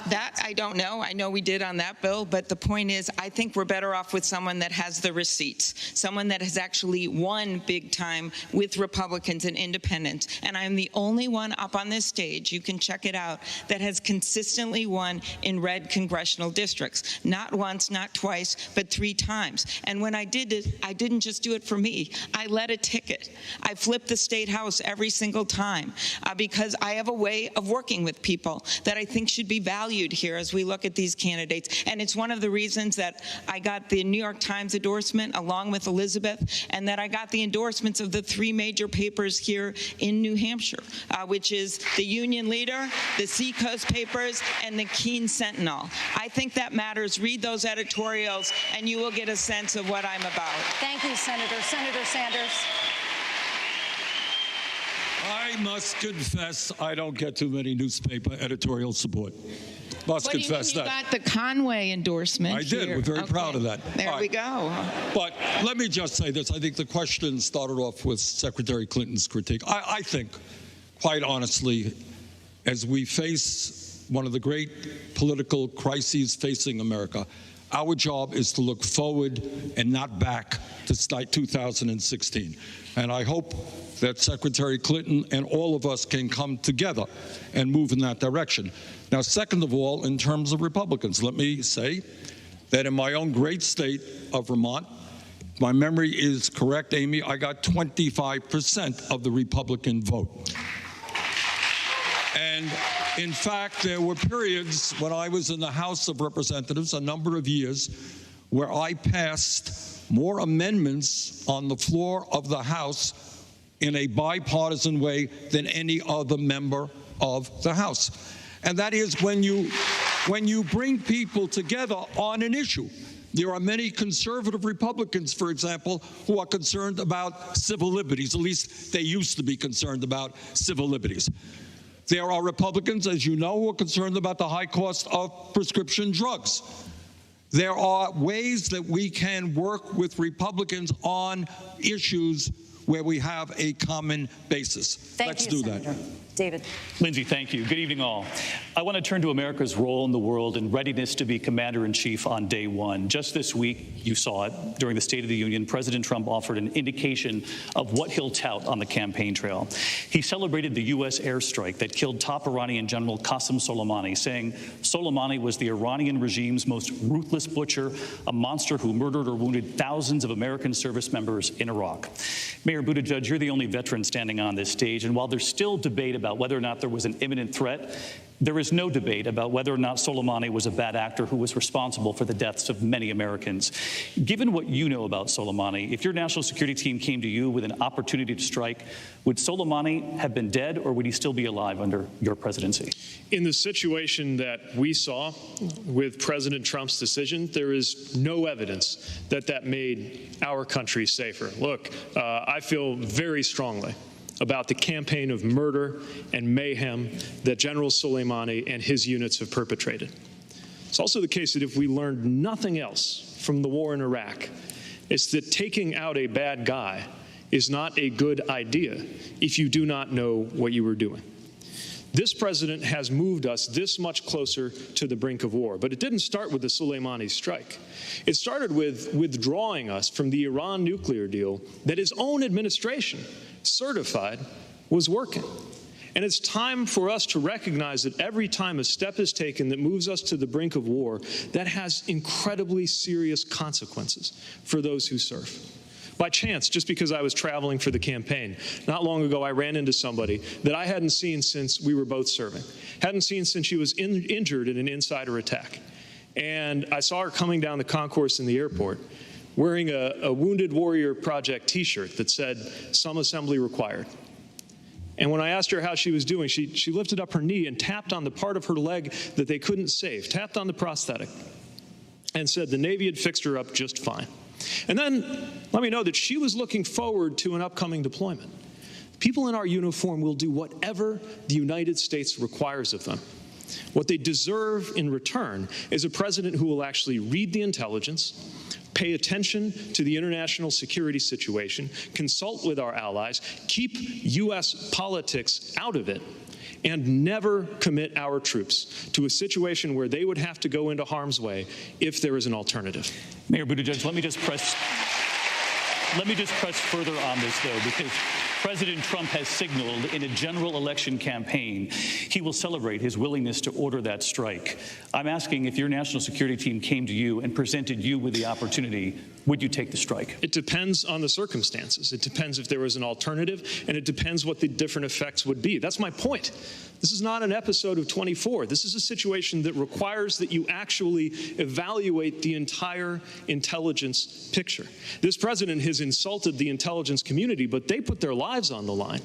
That I don't know. I know we did on that bill, but the point is, I think we're better off with someone that has the receipts, someone that has actually won big time with Republicans and independents. And I'm the only one up on this stage, you can check it out, that has consistently won in red congressional districts. Not once, not twice, but 3 times. And when I did it, I didn't just do it for me. I led a ticket. I flipped the state house every single time because I have a way of working with people that I think should be valued here as we look at these candidates. And it's one of the reasons that I got the New York Times endorsement along with Elizabeth, and that I got the endorsements of the 3 major papers here in New Hampshire, which is the Union Leader, the Seacoast Papers, and the Keene Sentinel. I think that matters. Read those editorials, and you will get a sense of what I'm about. Thank you, Senator. Senator Sanders. I must confess, I don't get too many newspaper editorial support. Must confess that. You got the Conway endorsement. I did. We're very proud of that. There we go. But let me just say this. I think the question started off with Secretary Clinton's critique. I think, quite honestly, as we face one of the great political crises facing America, our job is to look forward and not back to 2016. And I hope that Secretary Clinton and all of us can come together and move in that direction. Now, second of all, in terms of Republicans, let me say that in my own great state of Vermont, my memory is correct, Amy, I got 25% of the Republican vote. And in fact, there were periods when I was in the House of Representatives, a number of years, where I passed more amendments on the floor of the House in a bipartisan way than any other member of the House. And that is when you bring people together on an issue. There are many conservative Republicans, for example, who are concerned about civil liberties. At least they used to be concerned about civil liberties. There are Republicans, as you know, who are concerned about the high cost of prescription drugs. There are ways that we can work with Republicans on issues where we have a common basis. Let's do that. David. Lindsay, thank you. Good evening, all. I want to turn to America's role in the world and readiness to be commander-in-chief on day one. Just this week, you saw it, during the State of the Union, President Trump offered an indication of what he'll tout on the campaign trail. He celebrated the U.S. airstrike that killed top Iranian General Qasem Soleimani, saying Soleimani was the Iranian regime's most ruthless butcher, a monster who murdered or wounded thousands of American service members in Iraq. Mayor Buttigieg, you're the only veteran standing on this stage, and while there's still debate about whether or not there was an imminent threat, there is no debate about whether or not Soleimani was a bad actor who was responsible for the deaths of many Americans. Given what you know about Soleimani, if your national security team came to you with an opportunity to strike, would Soleimani have been dead, or would he still be alive under your presidency? In the situation that we saw with President Trump's decision, there is no evidence that that made our country safer. Look, I feel very strongly about the campaign of murder and mayhem that General Soleimani and his units have perpetrated. It's also the case that if we learned nothing else from the war in Iraq is that taking out a bad guy is not a good idea if you do not know what you were doing. This president has moved us this much closer to the brink of war. But it didn't start with the Soleimani strike. It started with withdrawing us from the Iran nuclear deal that his own administration certified was working. And it's time for us to recognize that every time a step is taken that moves us to the brink of war, that has incredibly serious consequences for those who serve. By chance, just because I was traveling for the campaign, not long ago I ran into somebody that I hadn't seen since we were both serving, hadn't seen since she was injured in an insider attack. And I saw her coming down the concourse in the airport wearing a Wounded Warrior Project t-shirt that said, "Some assembly required." And when I asked her how she was doing, she lifted up her knee and tapped on the part of her leg that they couldn't save, tapped on the prosthetic, and said the Navy had fixed her up just fine. And then let me know that she was looking forward to an upcoming deployment. People in our uniform will do whatever the United States requires of them. What they deserve in return is a president who will actually read the intelligence, pay attention to the international security situation, consult with our allies, keep U.S. politics out of it, and never commit our troops to a situation where they would have to go into harm's way if there is an alternative. Mayor Buttigieg, let me just press further on this, though, because President Trump has signaled in a general election campaign he will celebrate his willingness to order that strike. I'm asking, if your national security team came to you and presented you with the opportunity, would you take the strike? It depends on the circumstances. It depends if there was an alternative, and it depends what the different effects would be. That's my point. This is not an episode of 24. This is a situation that requires that you actually evaluate the entire intelligence picture. This president has insulted the intelligence community, but they put their lives on the line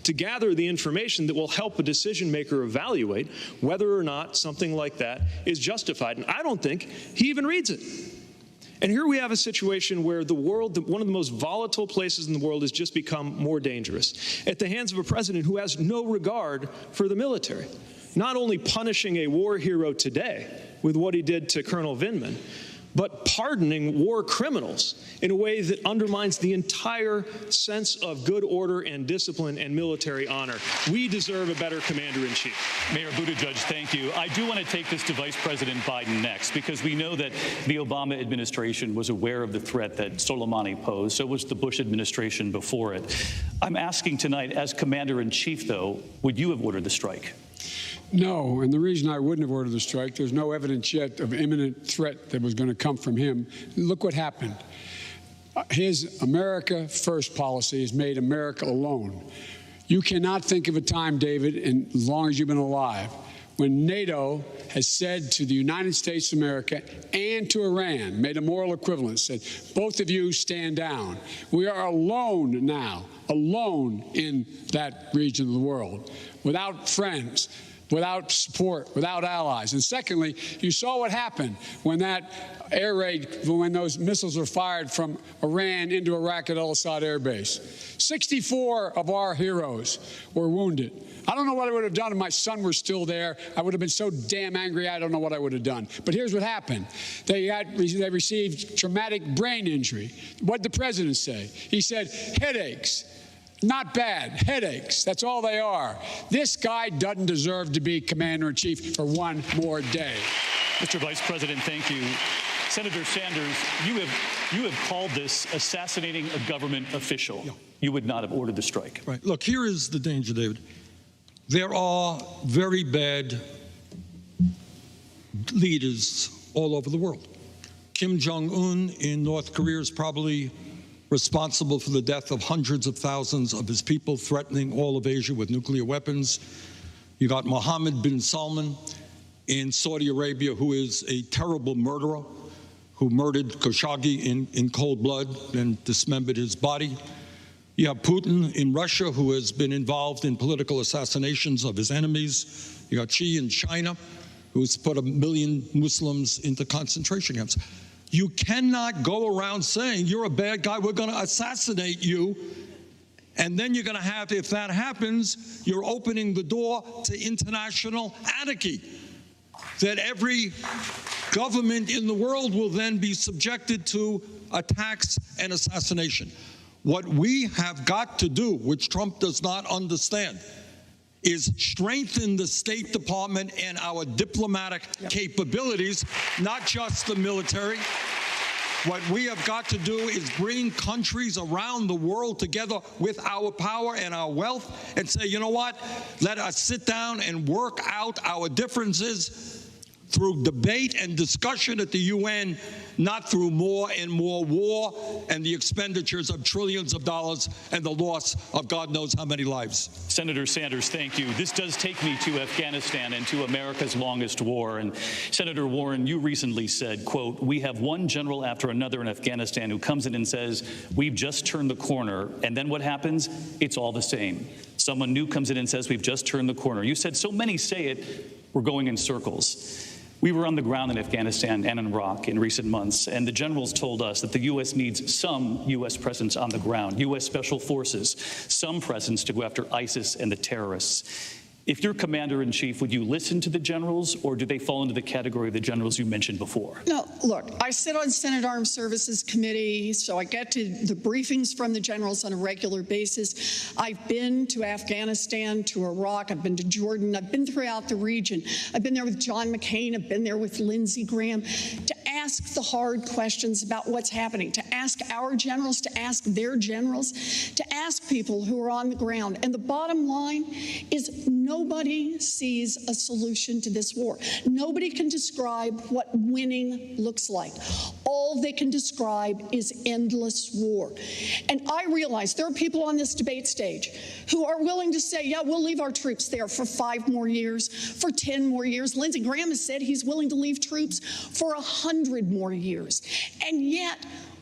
to gather the information that will help a decision maker evaluate whether or not something like that is justified. And I don't think he even reads it. And here we have a situation where the world, one of the most volatile places in the world, has just become more dangerous at the hands of a president who has no regard for the military, not only punishing a war hero today with what he did to Colonel Vindman, but pardoning war criminals in a way that undermines the entire sense of good order and discipline and military honor. We deserve a better commander-in-chief. Mayor Buttigieg, thank you. I do want to take this to Vice President Biden next, because we know that the Obama administration was aware of the threat that Soleimani posed. So was the Bush administration before it. I'm asking tonight, as commander-in-chief, though, would you have ordered the strike? No, and the reason I wouldn't have ordered the strike, there's no evidence yet of imminent threat that was going to come from him. Look what happened. His America First policy has made America alone. You cannot think of a time, David, and as long as you've been alive, when NATO has said to the United States of America and to Iran, made a moral equivalent, said, both of you stand down. We are alone now, alone in that region of the world, without friends, without support, without allies. And secondly, you saw what happened when that air raid, when those missiles were fired from Iran into Iraq at al-Assad Air Base. 64 of our heroes were wounded. I don't know what I would have done if my son were still there. I would have been so damn angry, I don't know what I would have done. But here's what happened. They received traumatic brain injury. What did the president say? He said, headaches. Not bad. Headaches. That's all they are. This guy doesn't deserve to be commander-in-chief for one more day. Mr. Vice President, thank you. Senator Sanders, you have called this assassinating a government official. Yeah. You would not have ordered the strike. Right. Look, here is the danger, David. There are very bad leaders all over the world. Kim Jong-un in North Korea is probably responsible for the death of hundreds of thousands of his people, threatening all of Asia with nuclear weapons. You got Mohammed bin Salman in Saudi Arabia, who is a terrible murderer, who murdered Khashoggi in cold blood and dismembered his body. You have Putin in Russia, who has been involved in political assassinations of his enemies. You got Xi in China, who's put 1 million Muslims into concentration camps. You cannot go around saying, you're a bad guy, we're going to assassinate you. And then you're going to have, if that happens, you're opening the door to international anarchy. That every government in the world will then be subjected to attacks and assassination. What we have got to do, which Trump does not understand, is strengthen the State Department and our diplomatic capabilities, not just the military. What we have got to do is bring countries around the world together with our power and our wealth and say, you know what, let us sit down and work out our differences through debate and discussion at the UN, not through more and more war and the expenditures of trillions of dollars and the loss of God knows how many lives. Senator Sanders, thank you. This does take me to Afghanistan and to America's longest war. And Senator Warren, you recently said, quote, "We have one general after another in Afghanistan who comes in and says, we've just turned the corner. And then what happens? It's all the same. Someone new comes in and says, we've just turned the corner." You said so many say it, we're going in circles. We were on the ground in Afghanistan and in Iraq in recent months, and the generals told us that the U.S. needs some U.S. presence on the ground, U.S. Special Forces, some presence to go after ISIS and the terrorists. If you're commander-in-chief, would you listen to the generals, or do they fall into the category of the generals you mentioned before? No, look, I sit on Senate Armed Services Committee, so I get to the briefings from the generals on a regular basis. I've been to Afghanistan, to Iraq, I've been to Jordan, I've been throughout the region. I've been there with John McCain, I've been there with Lindsey Graham, to ask the hard questions about what's happening, to ask our generals, to ask their generals, to ask people who are on the ground. And the bottom line is nobody sees a solution to this war. Nobody can describe what winning looks like. All they can describe is endless war. And I realize there are people on this debate stage who are willing to say, yeah, we'll leave our troops there for 5 more years, for 10 more years. Lindsey Graham has said he's willing to leave troops for 100 more years. And yet,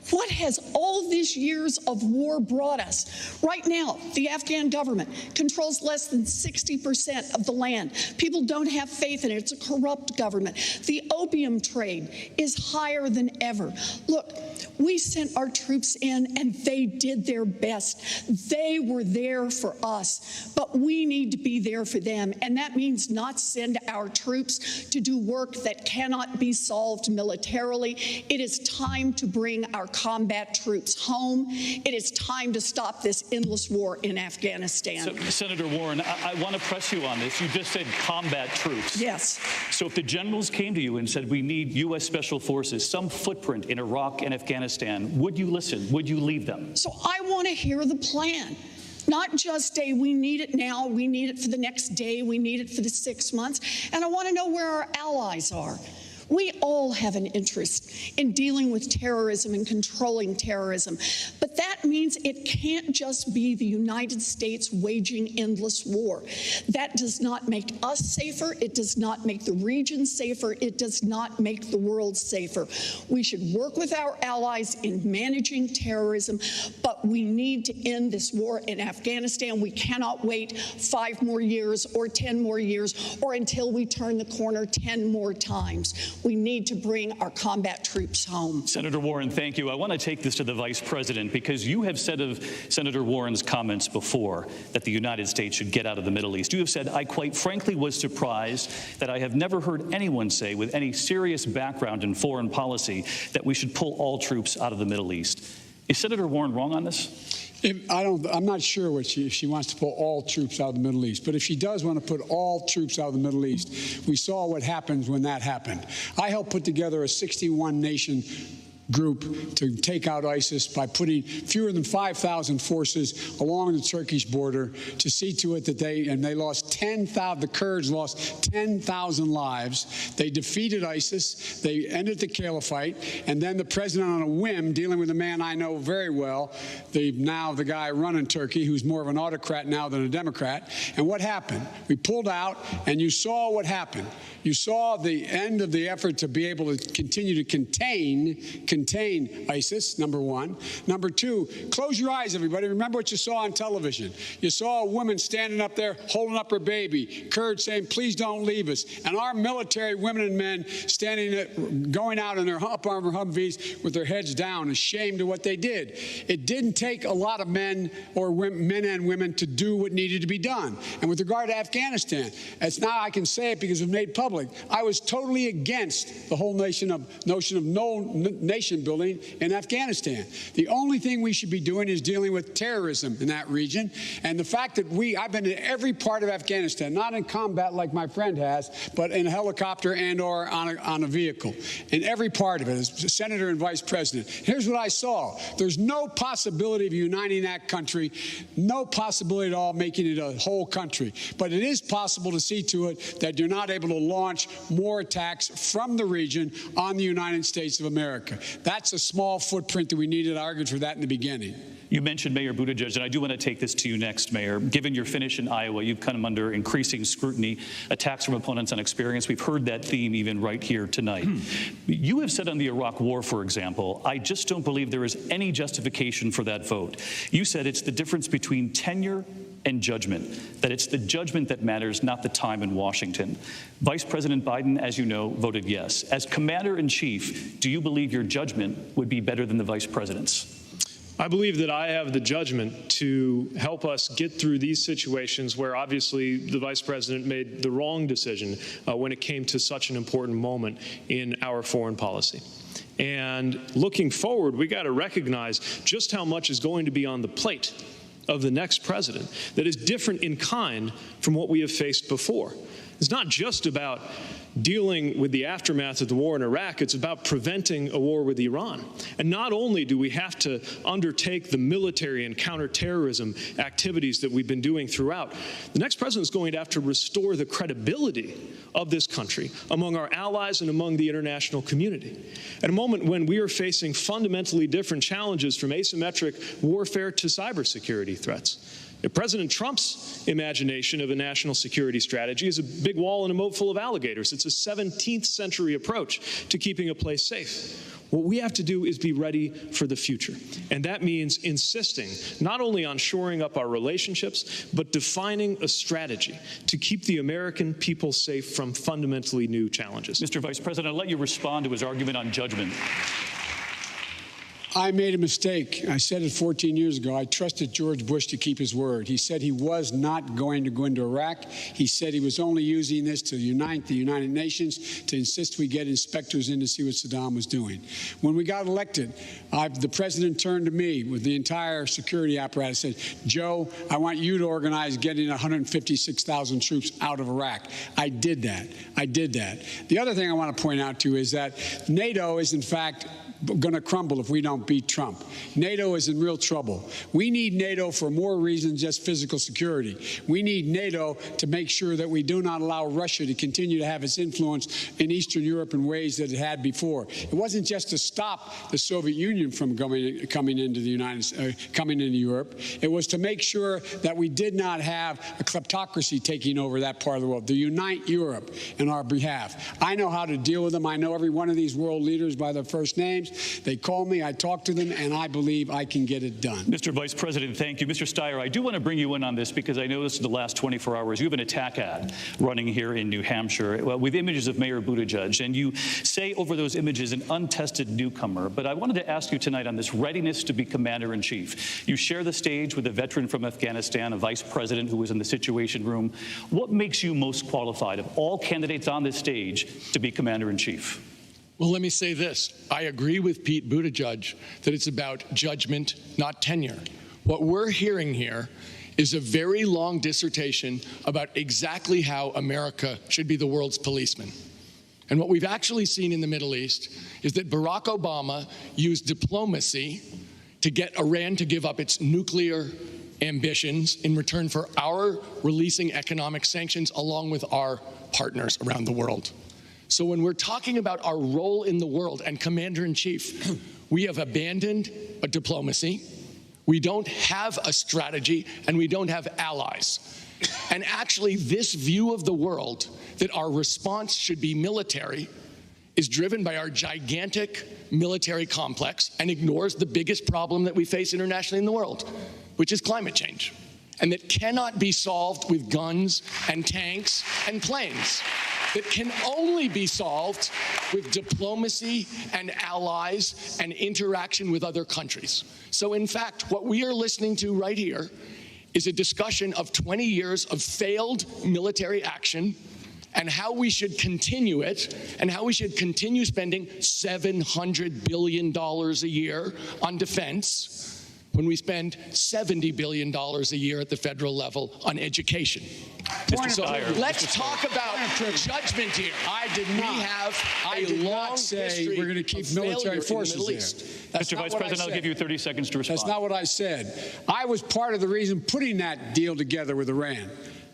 what has all these years of war brought us? Right now, the Afghan government controls less than 60% of the land. People don't have faith in it. It's a corrupt government. The opium trade is higher than ever. Look, we sent our troops in, and they did their best. They were there for us, but we need to be there for them, and that means not send our troops to do work that cannot be solved militarily. It is time to bring our combat troops home. It is time to stop this endless war in Afghanistan. So, Senator Warren, I want to press you on this. You just said combat troops. Yes. So if the generals came to you and said, we need U.S. Special Forces, some footprint in Iraq and Afghanistan, would you listen? Would you leave them? So I want to hear the plan. Not just a, we need it now, we need it for the next day, we need it for the 6 months. And I want to know where our allies are. We all have an interest in dealing with terrorism and controlling terrorism, but that means it can't just be the United States waging endless war. That does not make us safer. It does not make the region safer. It does not make the world safer. We should work with our allies in managing terrorism, but we need to end this war in Afghanistan. We cannot wait 5 more years or 10 more years or until we turn the corner 10 more times. We need to bring our combat troops home. Senator Warren, thank you. I want to take this to the Vice President, because you have said of Senator Warren's comments before that the United States should get out of the Middle East. You have said, I quite frankly was surprised that I have never heard anyone say with any serious background in foreign policy that we should pull all troops out of the Middle East. Is Senator Warren wrong on this? I'm not sure what she wants to pull all troops out of the Middle East. But if she does want to put all troops out of the Middle East, we saw what happens when that happened. I helped put together a 61-nation group to take out ISIS by putting fewer than 5,000 forces along the Turkish border to see to it that they lost 10,000, the Kurds lost 10,000 lives. They defeated ISIS. They ended the caliphate. And then the president, on a whim, dealing with a man I know very well, now the guy running Turkey, who's more of an autocrat now than a Democrat. And what happened? We pulled out, and you saw what happened. You saw the end of the effort to be able to continue to contain contain ISIS, number one. Number two, close your eyes, everybody. Remember what you saw on television. You saw a woman standing up there holding up her baby, Kurds saying, please don't leave us. And our military women and men standing, going out in their up-armored Humvees with their heads down, ashamed of what they did. It didn't take a lot of men or men and women to do what needed to be done. And with regard to Afghanistan, as now I can say it because it was made public, I was totally against the whole notion of no nation building in Afghanistan. The only thing we should be doing is dealing with terrorism in that region. And the fact that I've been in every part of Afghanistan, not in combat like my friend has, but in a helicopter and or on a vehicle, in every part of it as senator and vice president. Here's what I saw. There's no possibility of uniting that country, no possibility at all making it a whole country. But it is possible to see to it that you're not able to launch more attacks from the region on the United States of America. That's a small footprint that we needed. I argued for that in the beginning. You mentioned Mayor Buttigieg, and I do want to take this to you next, Mayor. Given your finish in Iowa, you've come under increasing scrutiny, attacks from opponents on experience. We've heard that theme even right here tonight. You have said on the Iraq War, for example, I just don't believe there is any justification for that vote. You said it's the difference between tenure and judgment, that it's the judgment that matters, not the time in Washington. Vice President Biden, as you know, voted yes. As Commander-in-Chief, do you believe your judgment would be better than the Vice President's? I believe that I have the judgment to help us get through these situations where obviously the Vice President made the wrong decision when it came to such an important moment in our foreign policy. And looking forward, we got to recognize just how much is going to be on the plate of the next president that is different in kind from what we have faced before. It's not just about dealing with the aftermath of the war in Iraq, it's about preventing a war with Iran. And not only do we have to undertake the military and counterterrorism activities that we've been doing throughout, the next president is going to have to restore the credibility of this country among our allies and among the international community. At a moment when we are facing fundamentally different challenges from asymmetric warfare to cybersecurity threats. President Trump's imagination of a national security strategy is a big wall and a moat full of alligators. It's a 17th century approach to keeping a place safe. What we have to do is be ready for the future. And that means insisting not only on shoring up our relationships, but defining a strategy to keep the American people safe from fundamentally new challenges. Mr. Vice President, I'll let you respond to his argument on judgment. I made a mistake. I said it 14 years ago. I trusted George Bush to keep his word. He said he was not going to go into Iraq. He said he was only using this to unite the United Nations, to insist we get inspectors in to see what Saddam was doing. When we got elected, the president turned to me with the entire security apparatus and said, Joe, I want you to organize getting 156,000 troops out of Iraq. I did that. I did that. The other thing I want to point out to you is that NATO is, in fact, going to crumble if we don't beat Trump. NATO is in real trouble. We need NATO for more reasons than just physical security. We need NATO to make sure that we do not allow Russia to continue to have its influence in Eastern Europe in ways that it had before. It wasn't just to stop the Soviet Union from coming into Europe. It was to make sure that we did not have a kleptocracy taking over that part of the world, to unite Europe in our behalf. I know how to deal with them. I know every one of these world leaders by their first names. They call me, I talk to them, and I believe I can get it done. Mr. Vice President, thank you. Mr. Steyer, I do want to bring you in on this because I noticed in the last 24 hours you have an attack ad running here in New Hampshire with images of Mayor Buttigieg, and you say over those images an untested newcomer. But I wanted to ask you tonight on this readiness to be commander-in-chief. You share the stage with a veteran from Afghanistan, a vice president who was in the Situation Room. What makes you most qualified of all candidates on this stage to be commander-in-chief? Well, let me say this. I agree with Pete Buttigieg that it's about judgment, not tenure. What we're hearing here is a very long dissertation about exactly how America should be the world's policeman. And what we've actually seen in the Middle East is that Barack Obama used diplomacy to get Iran to give up its nuclear ambitions in return for our releasing economic sanctions along with our partners around the world. So when we're talking about our role in the world and commander-in-chief, we have abandoned a diplomacy, we don't have a strategy, and we don't have allies. And actually, this view of the world that our response should be military is driven by our gigantic military complex and ignores the biggest problem that we face internationally in the world, which is climate change, and that cannot be solved with guns and tanks and planes. That can only be solved with diplomacy and allies and interaction with other countries. So in fact, what we are listening to right here is a discussion of 20 years of failed military action and how we should continue it, and how we should continue spending $700 billion a year on defense when we spend $70 billion a year at the federal level on education. So let's talk about judgment here. I did not say we're going to keep military forces there. Mr. Vice President, I'll give you 30 seconds to respond. That's not what I said. I was part of the reason putting that deal together with Iran.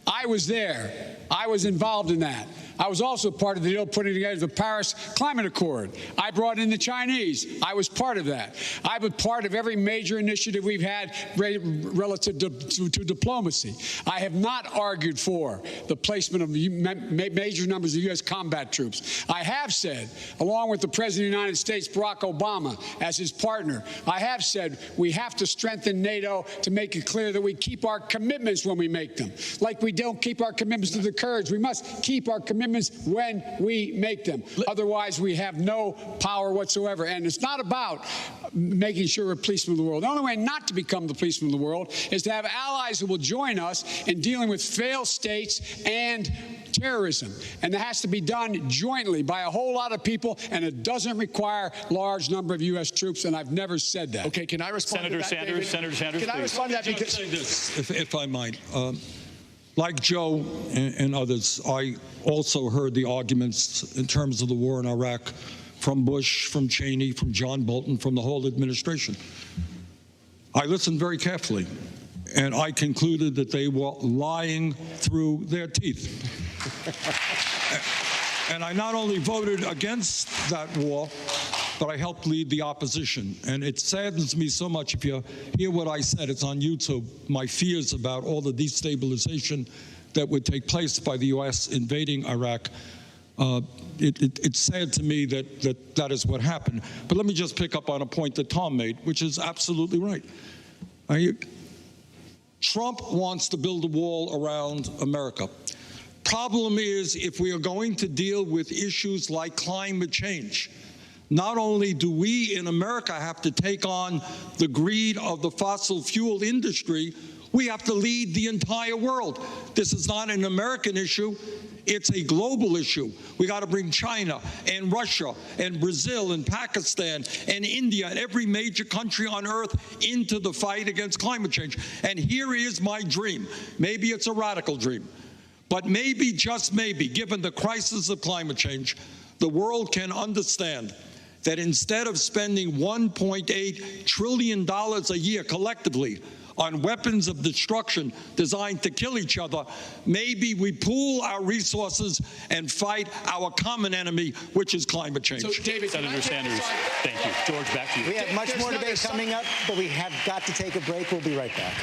I was there. I was involved in that. I was also part of the deal putting together the Paris Climate Accord. I brought in the Chinese. I was part of that. I was part of every major initiative we've had relative to diplomacy. I have not argued for the placement of major numbers of U.S. combat troops. I have said, along with the President of the United States, Barack Obama, as his partner, I have said we have to strengthen NATO to make it clear that we keep our commitments when we make them. Like we don't keep our commitments to the Kurds. We must keep our commitments when we make them. Otherwise, we have no power whatsoever. And it's not about making sure we're policemen of the world. The only way not to become the policemen of the world is to have allies who will join us in dealing with failed states and terrorism. And that has to be done jointly by a whole lot of people, and it doesn't require a large number of U.S. troops, and I've never said that. Okay, can I respond to that, David? Senator Sanders, Can I respond to that? Because say this, if I might. Like Joe and others, I also heard the arguments in terms of the war in Iraq from Bush, from Cheney, from John Bolton, from the whole administration. I listened very carefully, and I concluded that they were lying through their teeth. And I not only voted against that war, but I helped lead the opposition. And it saddens me so much if you hear what I said. It's on YouTube, my fears about all the destabilization that would take place by the U.S. invading Iraq. It's sad to me that is what happened. But let me just pick up on a point that Tom made, which is absolutely right. Trump wants to build a wall around America. Problem is, if we are going to deal with issues like climate change, not only do we in America have to take on the greed of the fossil fuel industry, we have to lead the entire world. This is not an American issue. It's a global issue. We got to bring China and Russia and Brazil and Pakistan and India and every major country on earth into the fight against climate change. And here is my dream. Maybe it's a radical dream, but maybe, just maybe, given the crisis of climate change, the world can understand that instead of spending $1.8 trillion a year collectively on weapons of destruction designed to kill each other, maybe we pool our resources and fight our common enemy, which is climate change. So, David, Senator Sanders, thank you. George, back to you. We have much more debate coming up, but we have got to take a break. We'll be right back.